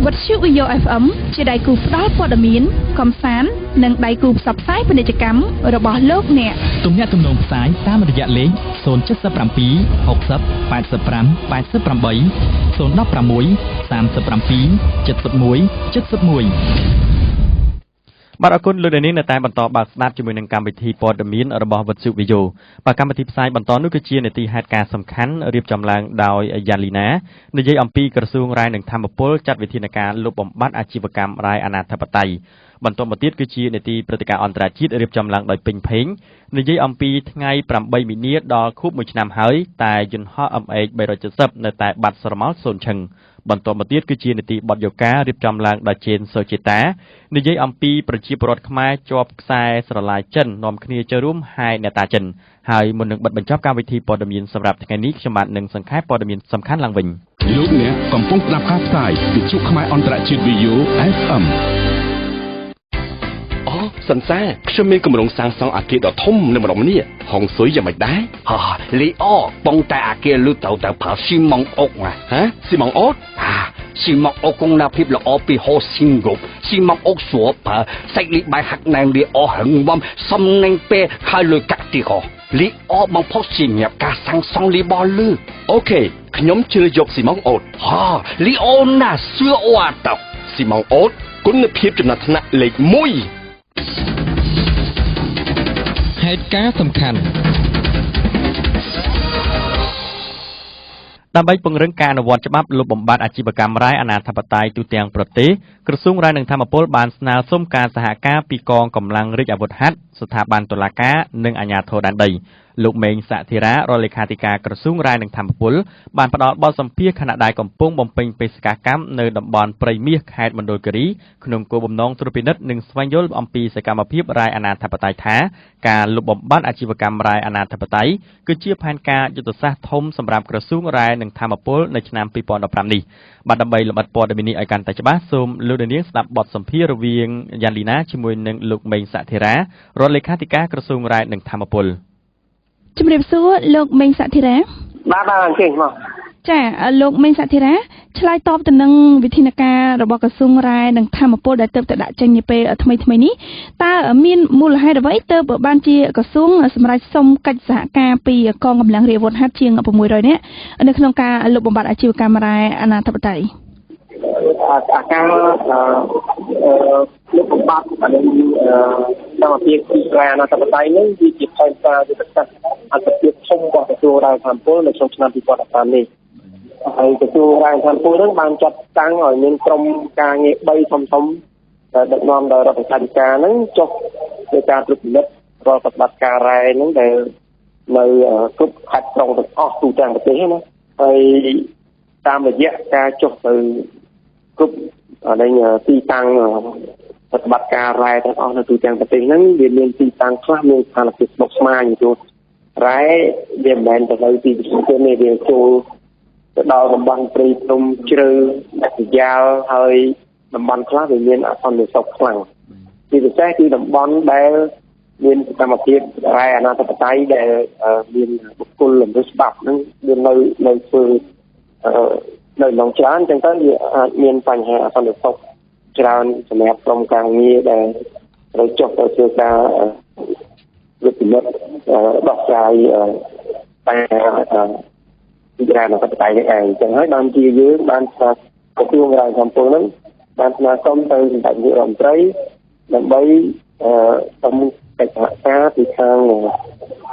វត្តជូវីយ៉ូ FM ជាដៃគូផ្ដល់ព័ត៌មានកំសាន្តនិងដៃគូផ្សព្វផ្សាយពាណិជ្ជកម្មរបស់លោកអ្នកទំនាក់ទំនងផ្សាយតាមរយៈលេខ077 60 85 88 016 37 71 បាទអរគុណលោកអ្នកនាងនៅតែបន្តបើកស្ដាប់ជាមួយនឹងកម្មវិធីព័ត៌មានរបស់វិទ្យុវីយ៉ូបាទកម្មវិធីផ្សាយបន្តនោះគឺជានីតិហេតុការណ៍សំខាន់រៀបចំឡើងដោយយ៉ាលីណានិយាយអំពីក្រសួងរាយនឹងធម្មពលចាត់វិធានការលុបបំបាត់អាជីវកម្មរាយអនាធិបតេយ្យបន្តមកទៀតគឺជានីតិព្រឹត្តិការណ៍អន្តរជាតិរៀបចំឡើងដោយពេញភេងនិយាយអំពីថ្ងៃ8មីនាដល់ខួប1ឆ្នាំហើយតែយន្តហោះ MH370 នៅតែបាត់ស្រមោលសូនឈឹងបន្តមកទៀតគឺជានីតិបទយោការរៀបចំឡើងដោយជេនសូជេតានិយាយអំពីប្រជាពលរដ្ឋខ្មែរជាប់ខ្សែស្រឡាយចិននាំគ្នាចូលរួមហាយអ្នកតាចិនហើយមុននឹងបិទបញ្ចប់កម្មវិធីព័ត៌មានសម្រាប់ថ្ងៃនេះខ្ញុំបាទនឹងសង្ខេបព័ត៌មានសំខាន់ឡើងវិញលោកអ្នកកំពុងស្ដាប់ការផ្សាយវិទ្យុខ្មែរអន្តរជាតិ VO FM សន្សាខ្ញុំមានគម្រោងសាងសង់អគារដ៏ធំនៅម្ដុំនេះហុងស៊ុយយ៉ាងម៉េចដែរលីអូបងតែអគារលឺទៅប្រើស៊ីម៉ងអុកណាស៊ីម៉ងអុកស៊ីម៉ងអុកគង់ណាភាពល្អពីហូស៊ីងរុបស៊ីម៉ងអុកស្រួលប្រើសាច់លីបាយហាក់ណែមលីអូហឹងបំសំណែងពេលហើយលុយកាក់ទីកលីអូបងផុសជាញាប់ការសាងសង់លីបលឺអូខេខ្ញុំជឿយកស៊ីម៉ងអុកលីអូណាសឿអូអាតស៊ីម៉ងអុកគុណភាពចំណាត់ថ្នាក់លេខ1ហេតុការណ៍សំខាន់ដើម្បីពង្រឹងការអនុវត្តច្បាប់លុបបំបាត់អាជីវកម្មរាយអនាធិបតេយ្យទូទាំងប្រទេសក្រសួងរាយនឹងធម្មពលបានស្នើសុំការសហការពីកងកម្លាំងរាជអាវុធហត្ថស្ថាប័នតុលាការនិងអាជ្ញាធរដែនដី លោកមេងសាធិរារដ្ឋលេខាធិការក្រសួងរាយនឹងធម្មពលបានផ្ដល់បទសម្ភាសន៍ខណៈដែលកំពុងបំពេញបេសកកម្មនៅតំបន់ព្រៃមាសខេត្តមណ្ឌលគិរីក្នុងគោលបំណងត្រួតពិនិត្យនិងស្វែងយល់អំពីសកម្មភាពរាយអនាធិបតេយ្យថាការលុបបំបាត់អាជីវកម្មរាយអនាធិបតេយ្យគឺជាផែនការយុទ្ធសាស្ត្រធំសម្រាប់ក្រសួងរាយនឹងធម្មពលនៅឆ្នាំ2015នេះបាទដើម្បីលម្អិតព័ត៌មាននេះឲ្យកាន់តែច្បាស់សូមលោកនាងស្ដាប់បទសម្ភាសន៍រវាងយ៉ាន់លីណាជាមួយនឹងលោកមេងសាធិរារដ្ឋលេខាធិការក្រសួងរាយនឹងធម្មពលជំរាបសួរលោកមេងសាធិរាបាទអញ្ចឹងមកចាលោកមេងសាធិរាឆ្លើយតបទៅនឹងវិធានការរបស់ក្រសួងរាយនឹងធម្មពលដែលទើបតែដាក់ចេញនាពេលថ្មីនេះតើមានមូលហេតុអ្វីទើបបានជាក្រសួងសម្រាប់សុំកិច្ចសហការពីកងកម្លាំងរាជអាវុធហត្ថជាង600នាក់នៅក្នុងការលុបបំបាត់អាជីវកម្មរាយអនាធិបតេយ្យអាការលុបបំបាត់សមភាពរាយអនាធិបតេយ្យនេះជាផែនការយុទ្ធសាស្ត្រអន្តរជាតិធំរបស់ក្រសួងរាយធម្មពលនៅក្នុងឆ្នាំ2015នេះហើយក្រសួងរាយធម្មពលនឹងបានចាត់តាំងឲ្យមានក្រុមការងារ3ធំដែលដឹកនាំដោយរដ្ឋលេខាធិការនឹងចុះធ្វើការត្រួតពិនិត្យរាល់ប្រតិបត្តិការរាយនឹងដែលនៅគ្រប់ខេត្តក្រុងទាំងអស់ទូទាំងប្រទេសណាហើយតាមរយៈការចុះទៅគ្រប់ទីតាំងប្រតិបត្តិការរាយទាំងអស់នៅទូទាំងប្រទេសហ្នឹងវាមានទីតាំងខ្លះមានស្ថានភាពស្មុគស្មាញទៅរ៉ែវាមិនមែនទៅនៅទីប្រជុំទេវាចូលទៅដល់តំបន់ព្រៃភ្នំជ្រៅដាច់ស្រយាលហើយតំបន់ខ្លះវាមានអសន្តិសុខខ្លាំងជាពិសេសគឺតំបន់ដែលមានសកម្មភាពរ៉ែអនាធិបតេយ្យដែលមានបុគ្គលល្មើសច្បាប់ហ្នឹងវានៅធ្វើនៅក្នុងច្រើនអញ្ចឹងទៅវាអាចមានបញ្ហាអសន្តិសុខច្រើនសម្រាប់ក្រុមការងារដែលត្រូវចុះទៅធ្វើការវិនិច្ឆ័យដោះស្រាយបញ្ហាពីរាយអនាធិបតេយ្យនេះឯងអញ្ចឹងហើយបានជាយើងបានស្នើក្រសួងរាយសម្ពុលហ្នឹងបានស្នើសុំទៅសម្ដេចនាយករដ្ឋមន្ត្រីដើម្បីសុំកិច្ចសហការពីខាង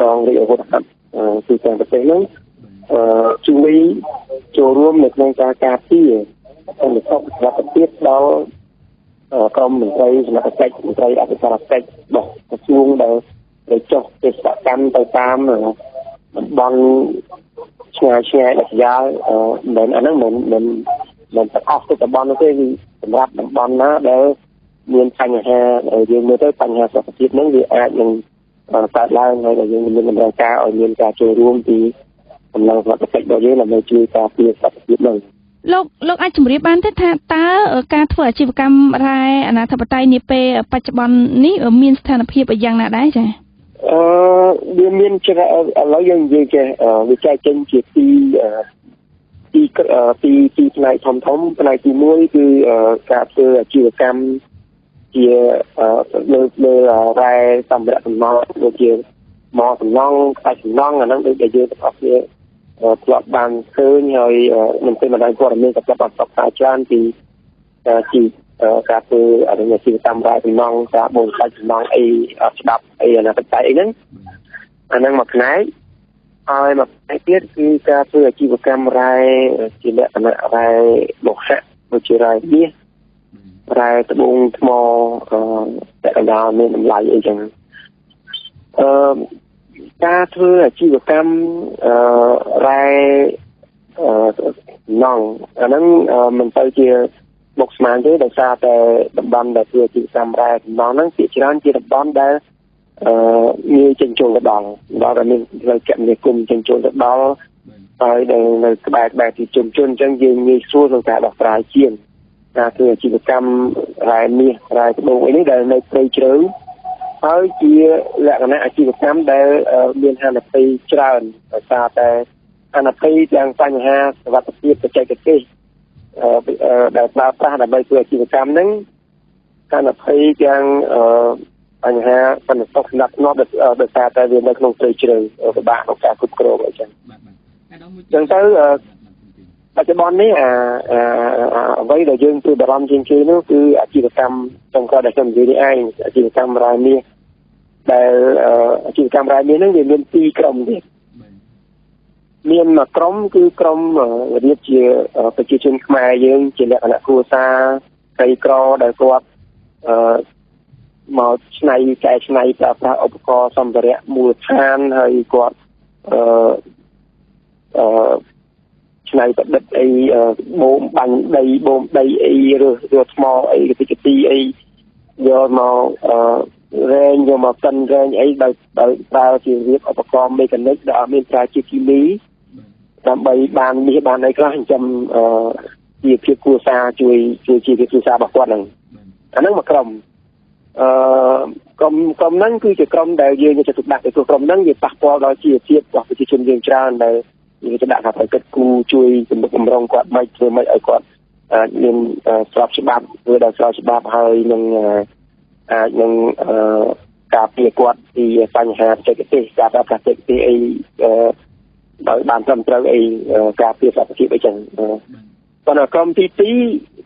កងរាជអាវុធហត្ថទូទាំងប្រទេសហ្នឹងជួយចូលរួមនៅក្នុងការការពារសន្តិសុខសុខភាពដល់ក្រមមន្ត្រីសមត្ថកិច្ចមន្ត្រីអភិបាលកិច្ចរបស់ក្រសួងដែលចុះទេសកម្មទៅតាមតំបន់ឆ្ងាយដាច់ស្រយាលមិនអាហ្នឹងមិនទាំងអស់ទៅតំបន់នោះទេគឺសម្រាប់តំបន់ណាដែលមានបញ្ហាយើងមើលទៅបញ្ហាសុខភាពហ្នឹងវាអាចនឹងកើតឡើងហើយដែលយើងមានតម្រូវការឲ្យមានការចូលរួមពីកម្លាំងសមត្ថកិច្ចរបស់យើងដើម្បីជួយការពារសុខភាពហ្នឹងលោកអាចជម្រាបបានទេថាតើការធ្វើអាជីវកម្មរ៉ែអនាធិបតេយ្យនាពេលបច្ចុប្បន្ននេះមានស្ថានភាពយ៉ាងណាដែរចា៎វាមានច្រើនឥឡូវយើងនិយាយចេះវាចែកចេញជាពីផ្នែកធំផ្នែកទី1គឺការធ្វើអាជីវកម្មជាលើរ៉ែសម្ភារៈសំណង់ដូចជាមកសំណង់ខ្សាច់សំណង់អាហ្នឹងដូចដែលយើងទាំងអស់គ្នាធ្លាប់បានឃើញហើយមិនទេមិនដែរព័ត៌មានក៏បានផ្សព្វផ្សាយច្រើនពីការធ្វើអាជីវកម្មរ៉ែសំណង់ការបូមខ្សាច់សំណង់អីច្បាប់អីអាណាបច្ច័យអីហ្នឹងអាហ្នឹងមួយផ្នែកហើយមួយផ្នែកទៀតគឺការធ្វើអាជីវកម្មរ៉ែជាលក្ខណៈរ៉ែលោហៈដូចជារ៉ែមាសរ៉ែត្បូងថ្មតែកណ្ដាលមានតម្លៃអីចឹងការធ្វើអាជីវកម្មរ៉ែណងអាហ្នឹងមិនទៅជាមុខស្មានទេដោយសារតែតំបន់ដែលធ្វើអាជីវកម្មរ៉ែណងហ្នឹងជាច្រើនជាតំបន់ដែលងាយចេញចូលទៅដល់តែមានផ្លូវគមនាគមន៍ចេញចូលទៅដល់ហើយនៅក្បែរទីជនអញ្ចឹងយើងងាយស្រួលក្នុងការដោះស្រាយជាងការធ្វើអាជីវកម្មរ៉ែមាសរ៉ែត្បូងអីនេះដែលនៅព្រៃជ្រៅហើយជាលក្ខណៈអាជីវកម្មដែលមានហានិភ័យច្រើនដោយសារតែហានិភ័យទាំងបញ្ហាសុវត្ថិភាពបច្ចេកទេសដែលប្រើប្រាស់ដើម្បីធ្វើអាជីវកម្មហ្នឹងហានិភ័យទាំងបញ្ហាសន្តិសុខស្នាក់ស្នាប់ដោយសារតែវានៅក្នុងព្រៃជ្រៅពិបាកក្នុងការគ្រប់គ្រងអីចឹងចឹងទៅបច្ចុប្បន្ននេះអ្វីដែលយើងព្រួយបារម្ភជាងគេនោះគឺអាជីវកម្មក្នុងក្រៅដែលខ្ញុំនិយាយនេះឯងអាជីវកម្មរ៉ែមាសដែលអាជីវកម្មរ៉ែមាសហ្នឹងវាមាន2ក្រុមទៀតមានមួយក្រុមគឺក្រុមរៀបជាប្រជាជនខ្មែរយើងជាលក្ខណៈគ្រួសារក្រីក្រដែលគាត់ មកឆ្នៃកែច្នៃប្រើប្រាស់ឧបករណ៍សម្ភារៈមូលដ្ឋានហើយគាត់ឆ្នៃប្រឌិតអីបូមបាញ់ដីបូមដីអីរើសថ្មអីកទីអីយកមករែងយកមកកិនរែងអីដោយប្រើជារៀបឧបករណ៍មេកានិកដែលអត់មានប្រើជាគីមីដើម្បីបានមាសបានអីខ្លះអញ្ចឹងជាភាពគ្រួសារជួយជាភាពគ្រួសាររបស់គាត់ហ្នឹងអាហ្នឹងមកក្រុមក្រុមហ្នឹងគឺជាក្រុមដែលយើងจะដាក់ទៅក្រុមហ្នឹងវាប៉ះពាល់ដល់ជីវភាពរបស់ប្រជាជនយើងច្រើនដែលយើងจะដាក់ថាត្រូវគិតគូរជួយជំនុំរំគាត់មិនធ្វើមិនឲ្យគាត់មានស្របច្បាប់ធ្វើដល់ស្របច្បាប់ហើយនឹងអាចនឹងការពារគាត់ពីបញ្ហាបច្ចេកទេសការប្រើប្រាស់បច្ចេកទេសអីដោយបានត្រឹមត្រូវអីការពារសុខភាពអីចឹងប៉ុន្តែក្រុមទី2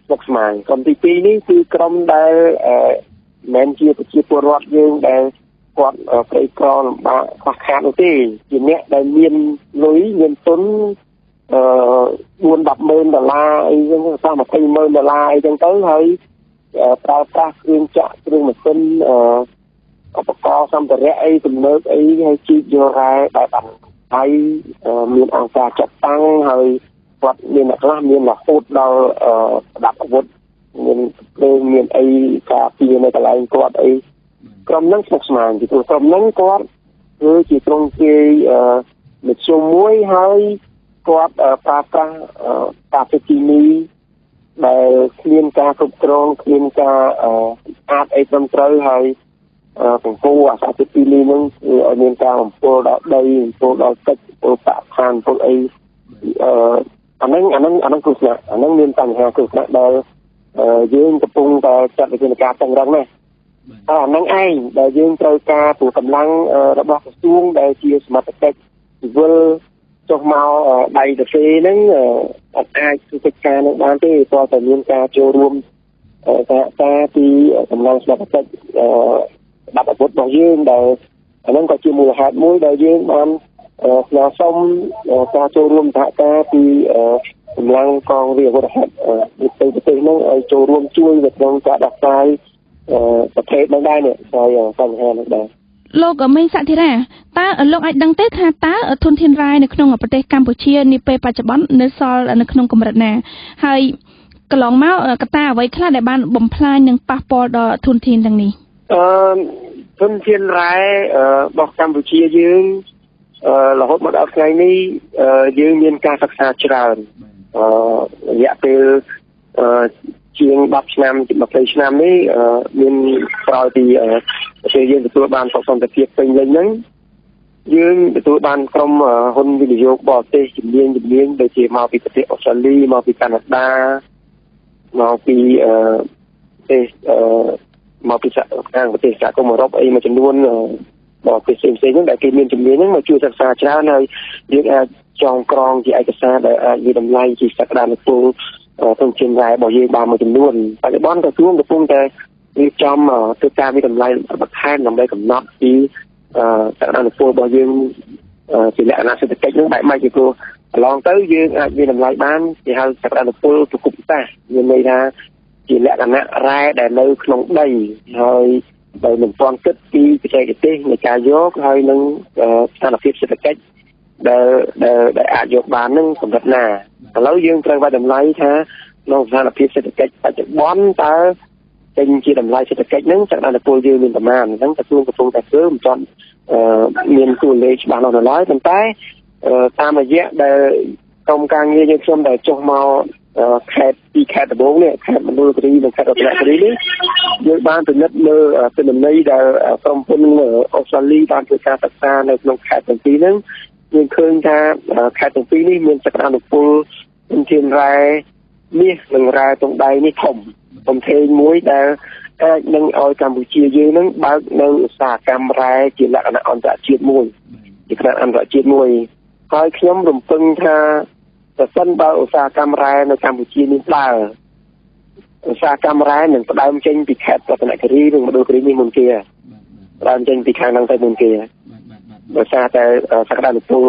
ស្មុកស្មាញក្រុមទី2នេះគឺក្រុមដែលមិនជាប្រជាពលរដ្ឋយើងដែលគាត់ក្រីក្រលំបាកខ្វះខាតនោះទេជាអ្នកដែលមានលុយមានទុន$4-10,000អីចឹងសោះ$20,000អីចឹងទៅហើយប្រើប្រាស់គ្រឿងចក្រគ្រឿងម៉ាស៊ីនឧបករណ៍សម្ភារៈអីទំនើបអីហើយជីកយករ៉ែដែលបានហើយមានអង្គការចាត់តាំងហើយគាត់មានអ្នកខ្លះមានរហូតដល់ប្រដាប់អាវុធមានភ្លើងមានអីការពារនៅកន្លែងគាត់អីក្រុមហ្នឹងស្មុគស្មាញពីព្រោះក្រុមហ្នឹងគាត់គឺជាត្រង់គេមធ្យមមួយហើយគាត់ប្រើប្រាស់តាពីគីមីដែលគ្មានការគ្រប់គ្រងគ្មានការអាចអីត្រឹមត្រូវហើយបង្ពោអាសាពីគីមីហ្នឹងគឺឲ្យមានការបំពុលដល់ដីបំពុលដល់ទឹកបំពុលបរិស្ថានបំពុលអីអាហ្នឹងគ្រោះថ្នាក់អាហ្នឹងមានបញ្ហាគ្រោះថ្នាក់ដែលយើងកំពុងតែចាត់វិធានការតឹងរឹងណាស់អាហ្នឹងឯងដែលយើងត្រូវការព្រោះកម្លាំងរបស់ក្រសួងដែលជាសមត្ថកិច្ចស៊ីវិលចុះមកដៃទៅហ្នឹងអត់អាចធ្វើកិច្ចការនឹងបានទេព្រោះតែមានការចូលរួមសហការពីកម្លាំងសមត្ថកិច្ចដាក់អាវុធរបស់យើងដែលអាហ្នឹងក៏ជាមូលហេតុមួយដែលយើងបានស្នើសុំការចូលរួមសហការពីកម្លាំងកងរាជអាវុធហត្ថទៅប្រទេសហ្នឹងឲ្យចូលរួមជួយនៅក្នុងការដោះស្រាយប្រភេទហ្នឹងដែរនេះហើយបញ្ហាហ្នឹងដែរលោកមេងសធិរាតើលោកអាចដឹងទេថាតើធនធានរ៉ែនៅក្នុងប្រទេសកម្ពុជានាពេលបច្ចុប្បន្ននៅសល់នៅក្នុងកម្រិតណាហើយកន្លងមកកត្តាអ្វីខ្លះដែលបានបំផ្លាញនិងប៉ះពាល់ដល់ធនធានទាំងនេះធនធានរ៉ែរបស់កម្ពុជាយើងរហូតមកដល់ថ្ងៃនេះយើងមានការសិក្សាច្រើនរយៈពេលជាង10ឆ្នាំជា20ឆ្នាំនេះមានក្រោយពីប្រទេសយើងទទួលបានសន្តិភាពពេញលេញហ្នឹងយើងទទួលបានក្រុមហ៊ុនវិនិយោគបរទេសជំនាញដូចជាមកពីប្រទេសអូស្ត្រាលីមកពីកាណាដាមកពីប្រទេសមកពីខាងប្រទេសសហគមន៍អឺរ៉ុបអីមួយចំនួនបរទេសផ្សេងៗហ្នឹងដែលគេមានជំនាញហ្នឹងមកជួយសិក្សាច្រើនហើយយើងអាចចងក្រងជាឯកសារដែលអាចមានតម្លៃជាសក្តានុពលធនធានរ៉ែរបស់យើងបានមួយចំនួនបច្ចុប្បន្នក្រសួងកំពុងតែរៀបចំធ្វើការមានតម្លៃបន្ថែមដើម្បីកំណត់ពីសក្តានុពលរបស់យើងជាលក្ខណៈសេដ្ឋកិច្ចហ្នឹងបែបម៉េចពីព្រោះកន្លងទៅយើងអាចមានតម្លៃបានគេហៅសក្តានុពលប្រកបសាស្ត្រមានន័យថាជាលក្ខណៈរ៉ែដែលនៅក្នុងដីហើយដោយមិនទាន់គិតពីបច្ចេកទេសនៃការយកហើយនឹងស្ថានភាពសេដ្ឋកិច្ចដែលអាចយកបាននឹងកម្រិតណាឥឡូវយើងត្រូវវាយតម្លៃថាក្នុងស្ថានភាពសេដ្ឋកិច្ចបច្ចុប្បន្នតើចេញជាតម្លៃសេដ្ឋកិច្ចហ្នឹងសក្តានុពលយើងមានប្រមាណអញ្ចឹងក្រសួងកំពុងតែធ្វើមិនទាន់មានតួលេខច្បាស់លាស់នៅឡើយប៉ុន្តែតាមរយៈដែលក្រុមការងារយើងខ្ញុំដែលចុះមកខេត្តពីខេត្តដំបងនេះខេត្តមណ្ឌលគិរីនិងខេត្តរតនគិរីនេះយើងបានពិនិត្យមើលទិន្នន័យដែលក្រុមហ៊ុនអូស្ត្រាលីបានធ្វើការសិក្សានៅក្នុងខេត្តទាំងពីរហ្នឹងយើងឃើញថាខេត្តទាំងពីរនេះមានសក្តានុពលធនធានរ៉ែមាសនិងរ៉ែទង់ដៃនេះធំធេងមួយដែលអាចនឹងឲ្យកម្ពុជាយើងនឹងបើកនៅឧស្សាហកម្មរ៉ែជាលក្ខណៈអន្តរជាតិមួយជាខ្នាតអន្តរជាតិមួយហើយខ្ញុំរំពឹងថាប្រសិនបើឧស្សាហកម្មរ៉ែនៅកម្ពុជានេះដើរឧស្សាហកម្មរ៉ែនឹងផ្ដើមចេញពីខេត្តរតនគិរីនិងមណ្ឌលគិរីនេះមុនគេផ្ដើមចេញពីខាងហ្នឹងទៅមុនគេដោយសារតែសក្តានុពល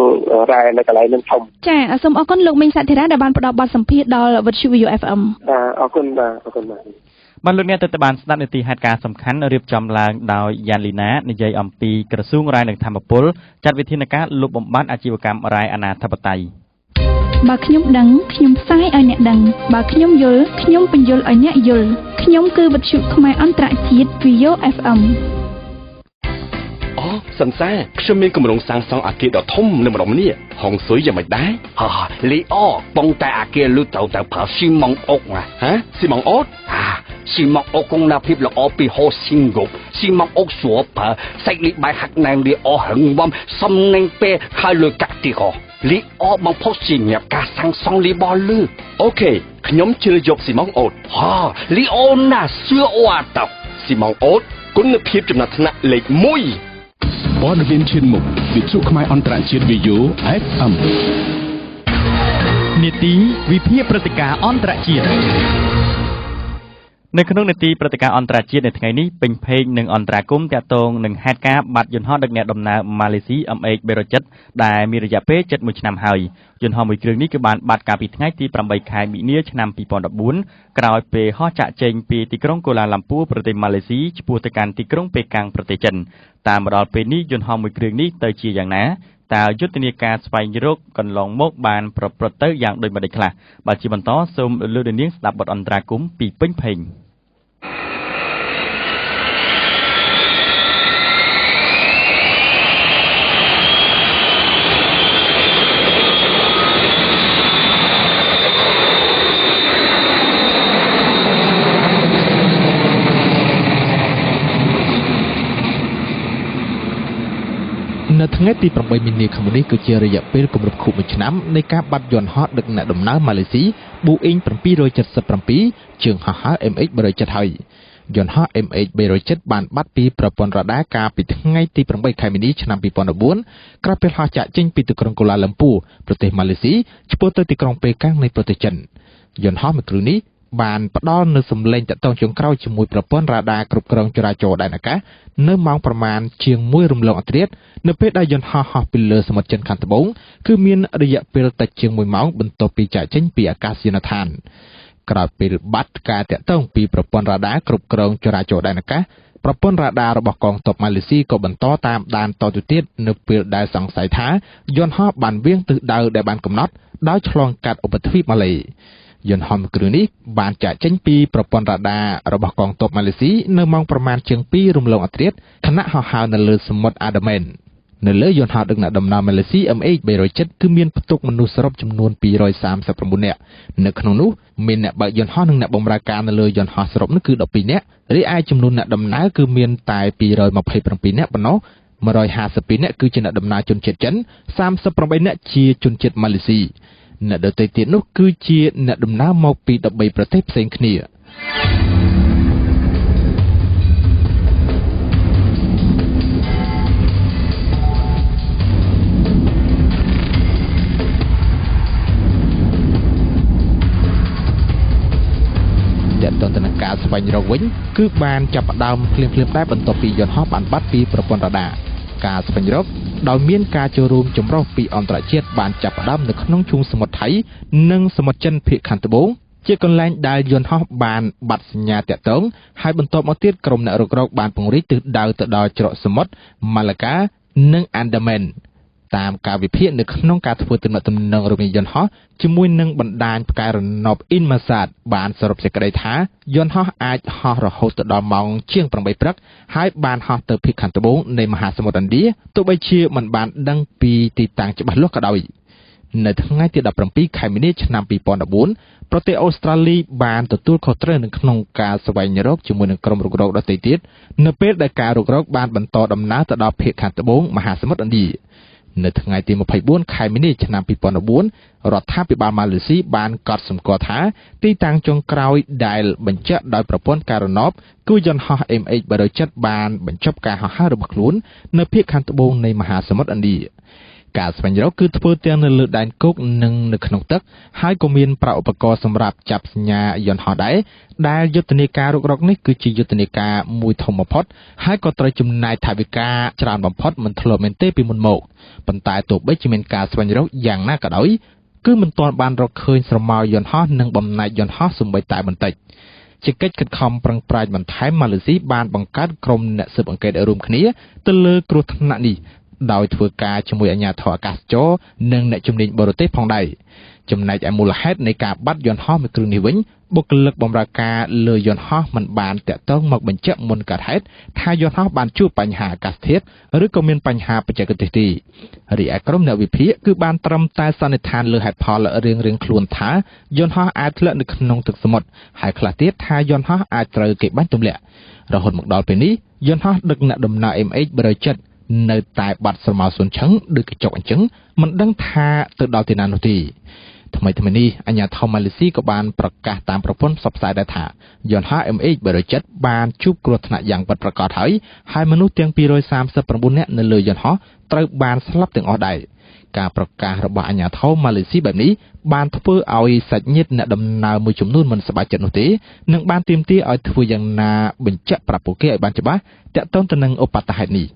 រ៉ែនៅកន្លែងនឹងធំចាសូមអរគុណលោកមេងសធិរាដែលបានផ្ដល់បទសម្ភាសន៍ដល់វិទ្យុ VOFM អរគុណបាទ បានលោកអ្នកទៅបានស្ដាប់នីតិហេតុការណ៍សំខាន់រៀបចំឡើងដោយយ៉ានលីណានិយាយអំពីក្រសួងរាយនឹងធម្មពលចាត់វិធានការលុបបំបាត់អាជីវកម្មរាយអនាធិបតេយ្យបើខ្ញុំដឹងខ្ញុំផ្សាយឲ្យអ្នកដឹងបើខ្ញុំយល់ខ្ញុំបញ្យល់ឲ្យអ្នកយល់ខ្ញុំគឺវិទ្យុខ្មែរអន្តរជាតិ VO FM អូសំសាខ្ញុំមានគម្រោងសាងសង់អគារដ៏ធំនៅម្ដុំនេះហុងស៊ុយយ៉ាងម៉េចដែរលីអូបងតែអគារលុត្រូវតែប្រើស៊ីម៉ង់អុកណាស៊ីម៉ង់អុកស៊ីម៉ង់អុកគង់ណាភាពល្អពីហូស៊ីងគប់ស៊ីម៉ង់អុកស្រួលប្រើសាច់លីបាយហាក់ណែនលីអូហឹងបំសំណេងពេលហើយលុយកាក់ទីកលីអូបងផុសជាញាប់ការសាងសង់លីបលឺអូខេខ្ញុំជឿយកស៊ីម៉ង់អុកលីអូណាសឿអូអាតស៊ីម៉ង់អុកគុណភាពចំណាត់ថ្នាក់លេខ1ព័ត៌មានឈានមុខវិទ្យុខ្មែរអន្តរជាតិ VO FM នីតិវិភាគព្រឹត្តិការណ៍អន្តរជាតិនៅក្នុងនីតិព្រឹត្តិការណ៍អន្តរជាតិនៅថ្ងៃនេះពេញភេកនឹងអន្តរាគមន៍តាក់ទងនឹងហេតុការណ៍បាត់យន្តហោះដឹកអ្នកដំណើរម៉ាឡេស៊ី MH370 ដែលមានរយៈពេលជិត1ឆ្នាំហើយយន្តហោះមួយគ្រឿងនេះគឺបានបាត់កាលពីថ្ងៃទី8ខែមីនាឆ្នាំ2014ក្រោយពេលហោះចាក់ចេញពីទីក្រុងកូឡាឡាំពូប្រទេសម៉ាឡេស៊ីឆ្ពោះទៅកាន់ទីក្រុងប៉េកាំងប្រទេសចិនតាមមកដល់ពេលនេះយន្តហោះមួយគ្រឿងនេះទៅជាយ៉ាងណាតើយុទ្ធនាការស្វែងរកកន្លងមកបានប្រព្រឹត្តទៅយ៉ាងដូចម្តេចខ្លះបាទជាបន្តសូមលោកនាងស្ដាប់បទអន្តរាគមន៍ពីពេញភេងនៅថ្ងៃទី8មីនាឆ្នាំនេះគឺជារយៈពេលគម្រប់ខួប1ឆ្នាំនៃការបាត់យន្តហោះដឹកអ្នកដំណើរម៉ាឡេស៊ី Boeing 777 ជើងហោះហើរ MH370 ហើយយន្តហោះ MH370 បានបាត់ពីប្រព័ន្ធរ៉ាដាកាលពីថ្ងៃទី8ខែមីនាឆ្នាំ2014ក្រោយពេលហោះចាក់ចេញពីទីក្រុងកូឡាឡាំពូប្រទេសម៉ាឡេស៊ីឆ្ពោះទៅទីក្រុងប៉េកាំងនៃប្រទេសចិនយន្តហោះមួយគ្រឿងនេះបានផ្ដល់នូវសម្លេងតាក់ទងចុងក្រោយជាមួយប្រព័ន្ធរ៉ាដាគ្រប់គ្រងចរាចរណ៍ដែនអាកាសនៅម៉ោងប្រមាណជាង1រំលងអធ្រាត្រនៅពេលដែលយន្តហោះហោះពីលើសមុទ្រចិនខាងត្បូងគឺមានរយៈពេលតិចជាង1ម៉ោងបន្ទាប់ពីចាក់ចេញពីអាកាសយានដ្ឋានក្រោយពេលបាត់ការតាក់ទងពីប្រព័ន្ធរ៉ាដាគ្រប់គ្រងចរាចរណ៍ដែនអាកាសប្រព័ន្ធរ៉ាដារបស់កងទ័ពម៉ាឡេស៊ីក៏បន្តតាមដានតទៅទៀតនៅពេលដែលសង្ស័យថាយន្តហោះបានវាងទិសដៅដែលបានកំណត់ដោយឆ្លងកាត់ឧបទ្វីបម៉ាឡេយន្តហោះមួយគ្រឿងនេះបានចាក់ចេញពីប្រព័ន្ធរ៉ាដារបស់កងទ័ពម៉ាឡេស៊ីនៅម៉ោងប្រមាណជាង2រំលងអធ្រាត្រខណៈហោះហើរនៅលើសមុទ្រអាដាមែននៅលើយន្តហោះដឹកអ្នកដំណើរម៉ាឡេស៊ី MH370 គឺមានផ្ទុកមនុស្សសរុបចំនួន239នាក់នៅក្នុងនោះមានអ្នកបើកយន្តហោះនិងអ្នកបម្រើការនៅលើយន្តហោះសរុបនោះគឺ12នាក់រីឯចំនួនអ្នកដំណើរគឺមានតែ227នាក់ប៉ុណ្ណោះ152នាក់គឺជាអ្នកដំណើរជនជាតិចិន38នាក់ជាជនជាតិម៉ាឡេស៊ីអ្នកដទៃទៀតនោះគឺជាអ្នកដំណើរមកពី13ប្រទេសផ្សេងគ្នាតន្តនការស្វែងរកវិញគឺបានចាប់ផ្ដើមភ្លាមៗដែរបន្ទាប់ពីយន្តហោះបានបាត់ពីប្រព័ន្ធរ៉ាដាការស្វែងរកដោយមានការចូលរួមចម្រុះពីអន្តរជាតិបានចាប់ផ្ដើមនៅក្នុងឈូងសមុទ្រថៃនិងសមុទ្រចិនភាគខាងត្បូងជាកន្លែងដែលយន្តហោះបានបាត់សញ្ញាតាក់ទងហើយបន្ទាប់មកទៀតក្រុមអ្នករុករកបានពង្រីកទិសដៅទៅដល់ច្រកសមុទ្រម៉ាឡាកានិងអានដាមែនតាមការវិភាគនៅក្នុងការធ្វើទំនាក់ទំនងរវាងយន្តហោះជាមួយនឹងបណ្ដាញផ្កាយរណបអ៊ីនម៉ាសាតបានសរុបសេចក្តីថាយន្តហោះអាចហោះរហូតទៅដល់ម៉ោងជាង8ព្រឹកហើយបានហោះទៅភាគខាងត្បូងនៃមហាសមុទ្រឥណ្ឌាទោះបីជាមិនបានដឹងពីទីតាំងច្បាស់លាស់ក៏ដោយនៅថ្ងៃទី17ខែមីនាឆ្នាំ2014ប្រទេសអូស្ត្រាលីបានទទួលខុសត្រូវនៅក្នុងការស្វែងរកជាមួយនឹងក្រុមរុករកដទៃទៀតនៅពេលដែលការរុករកបានបន្តដំណើរទៅដល់ភាគខាងត្បូងមហាសមុទ្រឥណ្ឌានៅថ្ងៃទី24ខែមីនាឆ្នាំ2014រដ្ឋាភិបាលម៉ាឡេស៊ីបានកត់សម្គាល់ថាទីតាំងចុងក្រោយដែលបញ្ជាក់ដោយប្រព័ន្ធការរណបគឺយន្តហោះ MH370 បានបញ្ចប់ការហោះហើររបស់ខ្លួននៅភាគខាងត្បូងនៃមហាសមុទ្រឥណ្ឌាការស្វែងរកគឺធ្វើទាំងនៅលើដែនគោកនិងនៅក្នុងទឹកហើយក៏មានប្រាក់ឧបករណ៍សម្រាប់ចាប់សញ្ញាយន្តហោះដែរដែលយុទ្ធនាការរុករកនេះគឺជាយុទ្ធនាការមួយធំបំផុតហើយក៏ត្រូវចំណាយថវិកាច្រើនបំផុតមិនធ្លាប់មានទេពីមុនមកប៉ុន្តែទោះបីជាមានការស្វែងរកយ៉ាងណាក៏ដោយគឺមិនទាន់បានរកឃើញស្រមោលយន្តហោះនិងបំណែកយន្តហោះសូម្បីតែបន្តិច ជាកិច្ចខិតខំប្រឹងប្រែងបន្ថែមម៉ាឡេស៊ីបានបង្កើតក្រុមអ្នកស៊ើបអង្កេតរួមគ្នាទៅលើគ្រោះថ្នាក់នេះដោយធ្វើការជាមួយអាជ្ញាធរអាកាសចរនិងអ្នកជំនាញបរទេសផងដែរចំណែកឯមូលហេតុនៃការបាត់យន្តហោះមួយគ្រឿងនេះវិញបុគ្គលិកបម្រើការលើយន្តហោះមិនបានតាក់ទងមកបញ្ជាក់មុនកើតហេតុថាយន្តហោះបានជួបបញ្ហាអាកាសធាតុឬក៏មានបញ្ហាបច្ចេកទេសទេរីឯក្រុមអ្នកវិភាគគឺបានត្រឹមតែសន្និដ្ឋានលើហេតុផលរៀងៗខ្លួនថាយន្តហោះអាចធ្លាក់នៅក្នុងទឹកសមុទ្រហើយខ្លះទៀតថាយន្តហោះអាចត្រូវគេបាញ់ទម្លាក់រហូតមកដល់ពេលនេះយន្តហោះដឹកអ្នកដំណើរ MH370 នៅតែបាត់ស្រមោលសួនឈឹងដូចកញ្ចក់អញ្ចឹងមិនដឹងថាទៅដល់ទីណានោះទេថ្មីនេះអាជ្ញាធរម៉ាឡេស៊ីក៏បានប្រកាសតាមប្រព័ន្ធផ្សព្វផ្សាយដែរថាយន្តហោះ MH370 បានជួបគ្រោះថ្នាក់យ៉ាងពិតប្រាកដហើយមនុស្សទាំង239នាក់នៅលើយន្តហោះត្រូវបានស្លាប់ទាំងអស់ដែរការប្រកាសរបស់អាជ្ញាធរម៉ាឡេស៊ីបែបនេះបានធ្វើឲ្យសាច់ញាតិអ្នកដំណើរមួយចំនួនមិនសប្បាយចិត្តនោះទេនិងបានទាមទារឲ្យធ្វើយ៉ាងណាបញ្ជាក់ប្រាប់ពួកគេឲ្យបានច្បាស់ទាក់ទងទៅនឹងឧបទ្ទហេតុនេះ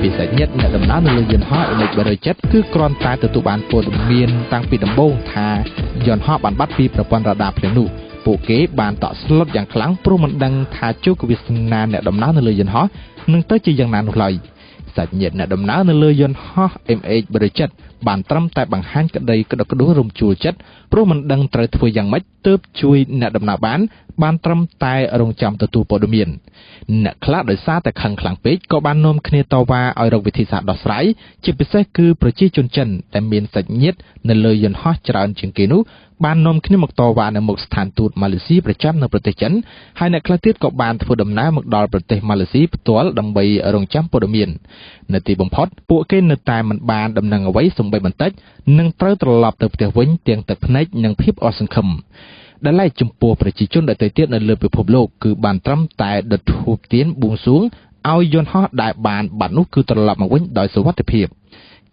ពីសាច់ញាតិអ្នកដំណើរនៅលើយន្តហោះ MH370 គឺគ្រាន់តែទទួលបានព័ត៌មានតាំងពីដំបូងថាយន្តហោះបានបាត់ពីប្រព័ន្ធរ៉ាដាភ្លាមនោះពួកគេបានតក់ស្លុតយ៉ាងខ្លាំងព្រោះមិនដឹងថាជោគវាសនាអ្នកដំណើរនៅលើយន្តហោះនឹងទៅជាយ៉ាងណានោះឡើយសាច់ញាតិអ្នកដំណើរនៅលើយន្តហោះ MH370 បានត្រឹមតែបង្ហាញក្តីក្តុកក្តួលរំជួលចិត្តព្រោះមិនដឹងត្រូវធ្វើយ៉ាងម៉េចទើបជួយអ្នកដំណើរបានត្រឹមតែរងចាំទទួលព័ត៌មានអ្នកខ្លះដោយសារតែខឹងខ្លាំងពេកក៏បាននាំគ្នាតវ៉ាឲ្យរកវិធីសាស្ត្រដោះស្រាយជាពិសេសគឺប្រជាជនចិនដែលមានសាច់ញាតិនៅលើយន្តហោះច្រើនជាងគេនោះបាននាំគ្នាមកតវ៉ានៅមុខស្ថានទូតម៉ាឡេស៊ីប្រចាំនៅប្រទេសចិនហើយអ្នកខ្លះទៀតក៏បានធ្វើដំណើរមកដល់ប្រទេសម៉ាឡេស៊ីផ្ទាល់ដើម្បីរងចាំព័ត៌មាននៅទីបំផុតពួកគេនៅតែមិនបានដំណឹងអ្វីសូម្បីបន្តិចនិងត្រូវត្រឡប់ទៅផ្ទះវិញទាំងទឹកភ្នែកនិងភាពអស់សង្ឃឹមដែលឡែកចំពោះប្រជាជនដទៃទៀតនៅលើពិភពលោកគឺបានត្រឹមតែដុតធូបទៀនបួងសួងឲ្យយន្តហោះដែលបានបាត់នោះគឺត្រឡប់មកវិញដោយសុវត្ថិភាព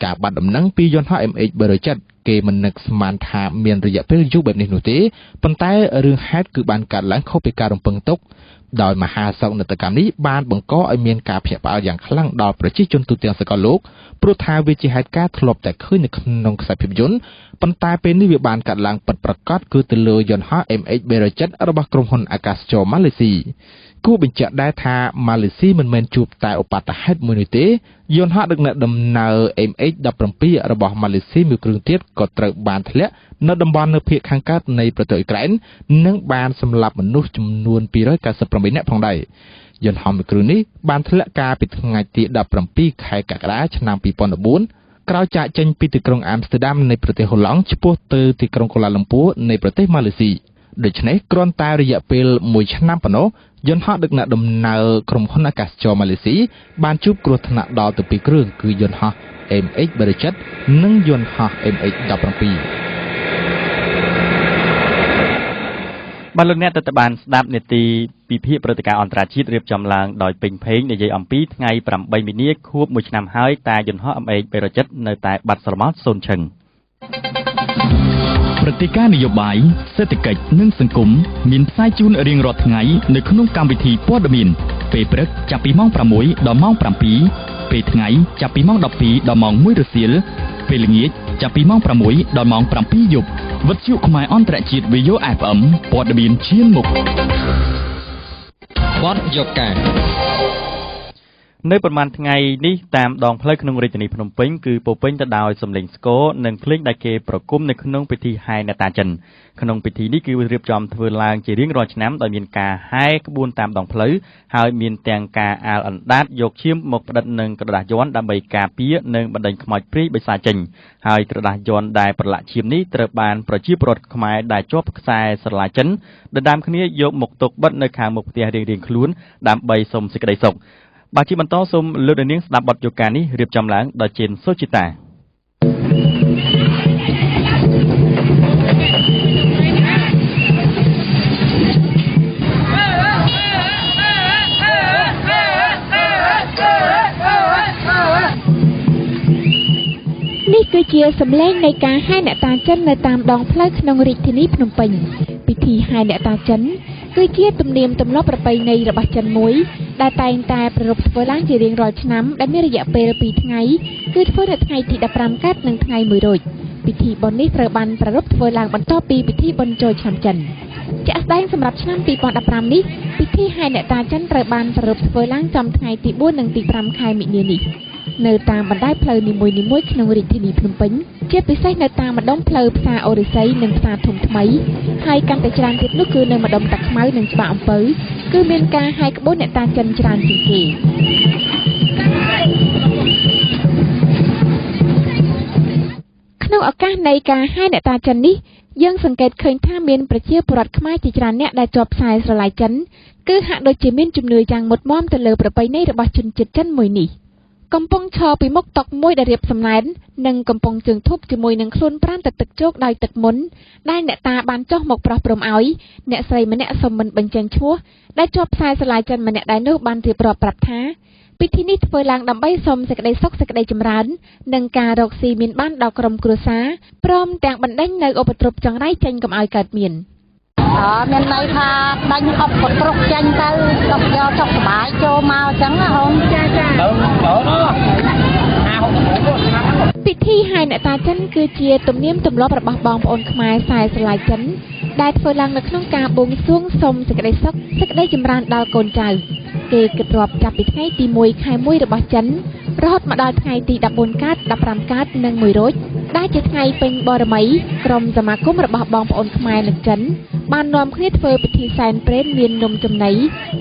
ការបាត់ដំណឹងពីយន្តហោះ MH370 គេមិននឹកស្មានថាមានរយៈពេលយូរបែបនេះនោះទេប៉ុន្តែរឿងហេតុគឺបានកើតឡើងខុសពីការរំពឹងទុកដោយមហាសោកនាដកម្មនេះបានបង្កឲ្យមានការភ្ញាក់ផ្អើលយ៉ាងខ្លាំងដល់ប្រជាជនទូទាំងសកលលោកព្រោះថាវាជាហេតុការណ៍ធ្លាប់តែឃើញនៅក្នុងខ្សែភាពយន្តប៉ុន្តែពេលនេះវាបានកាត់ឡើងពិតប្រាកដគឺទៅលើយន្តហោះ MH370 របស់ក្រុមហ៊ុនអាកាសចរម៉ាឡេស៊ីគួរបញ្ជាក់ដែរថាម៉ាឡេស៊ីមិនមែនជួបតែឧបទ្ទហេតុមួយនោះទេយន្តហោះដឹកអ្នកដំណើរ MH17 របស់ម៉ាឡេស៊ីមួយគ្រឿងទៀតក៏ត្រូវបានធ្លាក់នៅតំបន់នៅភាគខាងកើតនៃប្រទេសអ៊ុយក្រែននិងបានសម្លាប់មនុស្សចំនួន298នាក់ផងដែរយន្តហោះមួយគ្រឿងនេះបានធ្លាក់កាលពីថ្ងៃទី17ខែកក្កដាឆ្នាំ2014ក្រោយចាកចេញពីទីក្រុងអាមស្ទ័រដាមនៃប្រទេសហូឡង់ឆ្ពោះទៅទីក្រុងកូឡាឡាំពួរនៃប្រទេសម៉ាឡេស៊ីដូច្នេះគ្រាន់តែរយៈពេល1ឆ្នាំប៉ុណ្ណោះយន្តហោះដឹកអ្នកដំណើរក្រុមហ៊ុនអាកាសចរម៉ាឡេស៊ីបានជួបគ្រោះថ្នាក់ដល់ទៅ2គ្រឿងគឺយន្តហោះ MH370 និងយន្តហោះ MH17 បាទលោកអ្នកទៅបានស្ដាប់នេតិពិភាក្សាព្រឹត្តិការណ៍អន្តរជាតិរៀបចំឡើងដោយពេញភេងនិយាយអំពីថ្ងៃ8មីនាខួប1ឆ្នាំហើយតែយន្តហោះ MH370 នៅតែបាត់ស្រមោលសូន្យឈឹងព្រឹត្តិការណ៍នយោបាយសេដ្ឋកិច្ចនិងសង្គមមានផ្សាយជូនរៀងរាល់ថ្ងៃនៅក្នុងកម្មវិធីព័ត៌មានពេលព្រឹកចាប់ពីម៉ោង6ដល់ម៉ោង7ពេលថ្ងៃចាប់ពីម៉ោង12ដល់ម៉ោង1រសៀលពេលល្ងាចចាប់ពីម៉ោង6ដល់ម៉ោង7យប់វិទ្យុខ្មែរអន្តរជាតិ VO FM ព័ត៌មានឈានមុខបទយកការនៅប្រហែលថ្ងៃនេះតាមដងផ្លូវក្នុងរាជធានីភ្នំពេញគឺពោពេញទៅដោយសំឡេងស្គរនិងភ្លេងដែលគេប្រគំនៅក្នុងពិធីហែអ្នកតាចិនក្នុងពិធីនេះគឺរៀបចំធ្វើឡើងជារៀងរាល់ឆ្នាំដោយមានការហែក្បួនតាមដងផ្លូវហើយមានទាំងការអាលអណ្ដាតយកឈាមមកផ្ដិតនឹងក្រដាសយ័ន្តដើម្បីការពារនិងបណ្ដេញខ្មោចព្រាយបិសាចចេញហើយក្រដាសយ័ន្តដែលប្រឡាក់ឈាមនេះត្រូវបានប្រជាពលរដ្ឋខ្មែរដែលជាប់ខ្សែស្រឡាចិនដណ្ដើមគ្នាយកមកទុកបិទនៅខាងមុខផ្ទះរៀងៗខ្លួនដើម្បីសុំសេចក្តីសុខបាទជាបន្តសូមលោកនាងស្ដាប់បទយកានេះរៀបចំឡើងដោយជេនសុជីតានេះគឺជាសម្លេងនៃការហែអ្នកតាចិននៅតាមដងផ្លូវក្នុងរាជធានីភ្នំពេញពិធីហែអ្នកតាចិន គឺជាទំនៀមទម្លាប់ប្រពៃណីរបស់ចិនមួយដែលតែងតែប្រារព្ធធ្វើឡើងជារៀងរាល់ឆ្នាំដែលមានរយៈពេល2ថ្ងៃគឺធ្វើនៅថ្ងៃទី15កើតនិងថ្ងៃ1រោចពិធីបុណ្យនេះត្រូវបានប្រារព្ធធ្វើឡើងបន្ទាប់ពីពិធីបុណ្យចូលឆ្នាំចិនជាក់ស្ដែងសម្រាប់ឆ្នាំ2015នេះពិធីហែអ្នកតាចិនត្រូវបានប្រារព្ធធ្វើឡើងចំថ្ងៃទី4និងទី5ខែមិនិនានេះនៅតាមបណ្ដោយផ្លូវនីមួយៗក្នុងរាជធានីភ្នំពេញជាពិសេសនៅតាមម្ដុំផ្លូវផ្សារអូរិស័យនិងផ្សារធំថ្មីហើយកាន់តែច្រើនទៀតនោះគឺនៅម្ដុំតាខ្មៅនិងច្បារអំពៅគឺមានការហែក្បួនអ្នកតាចិនច្រើនជាងគេក្នុងឱកាសនៃការហែអ្នកតាចិននេះយើងសង្កេតឃើញថាមានប្រជាពលរដ្ឋខ្មែរជាច្រើនអ្នកដែលជាប់ខ្សែស្រឡាយចិនគឺហាក់ដូចជាមានជំនឿយ៉ាងមុតមាំទៅលើប្រពៃណីរបស់ជនជាតិចិនមួយនេះកំពុងឈរពីមុខតុមួយដែលរៀបសំណែននិងកំពុងជើងធប់ជាមួយនឹងខ្លួនប្រាណទៅទឹកជោកដោយទឹកមុនដែលអ្នកតាបានចុះមកប្រោះព្រំឲ្យអ្នកស្រីម្នាក់សុំមិនបញ្ចេញឈ្មោះដែលជាប់ខ្សែស្រឡាយចិនម្នាក់ដែរនោះបានរៀបរាប់ប្រាប់ថាពិធីនេះធ្វើឡើងដើម្បីសុំសេចក្តីសុខសេចក្តីចម្រើននិងការរកស៊ីមានបានដល់ក្រុមគ្រួសារព្រមទាំងបណ្ដេញនៅឧបទ្រពចង្រៃចេញកុំឲ្យកើតមានមានន័យថាដាញ់ឧបទ្រពចេញទៅទុកយកសុខសប្បាយចូលមកអញ្ចឹងណាហូនចាពិធីហែអ្នកតាចិនគឺជាទំនៀមទម្លាប់របស់បងប្អូនខ្មែរខ្សែស្រឡាយចិនដែលធ្វើឡើងនៅក្នុងការបួងសួងសុំសេចក្តីសុខសេចក្តីចម្រើនដល់កូនចៅគេគិតរាប់ចាប់ពីថ្ងៃទី1ខែ1របស់ចិនរហូតមកដល់ថ្ងៃទី14កើត15កើតនិង1រោចដែលជាថ្ងៃពេញបរមីក្រុមសមាគមរបស់បងប្អូនខ្មែរនិងចិនបាននាំគ្នាធ្វើពិធីសែនព្រេនមាននំចំណី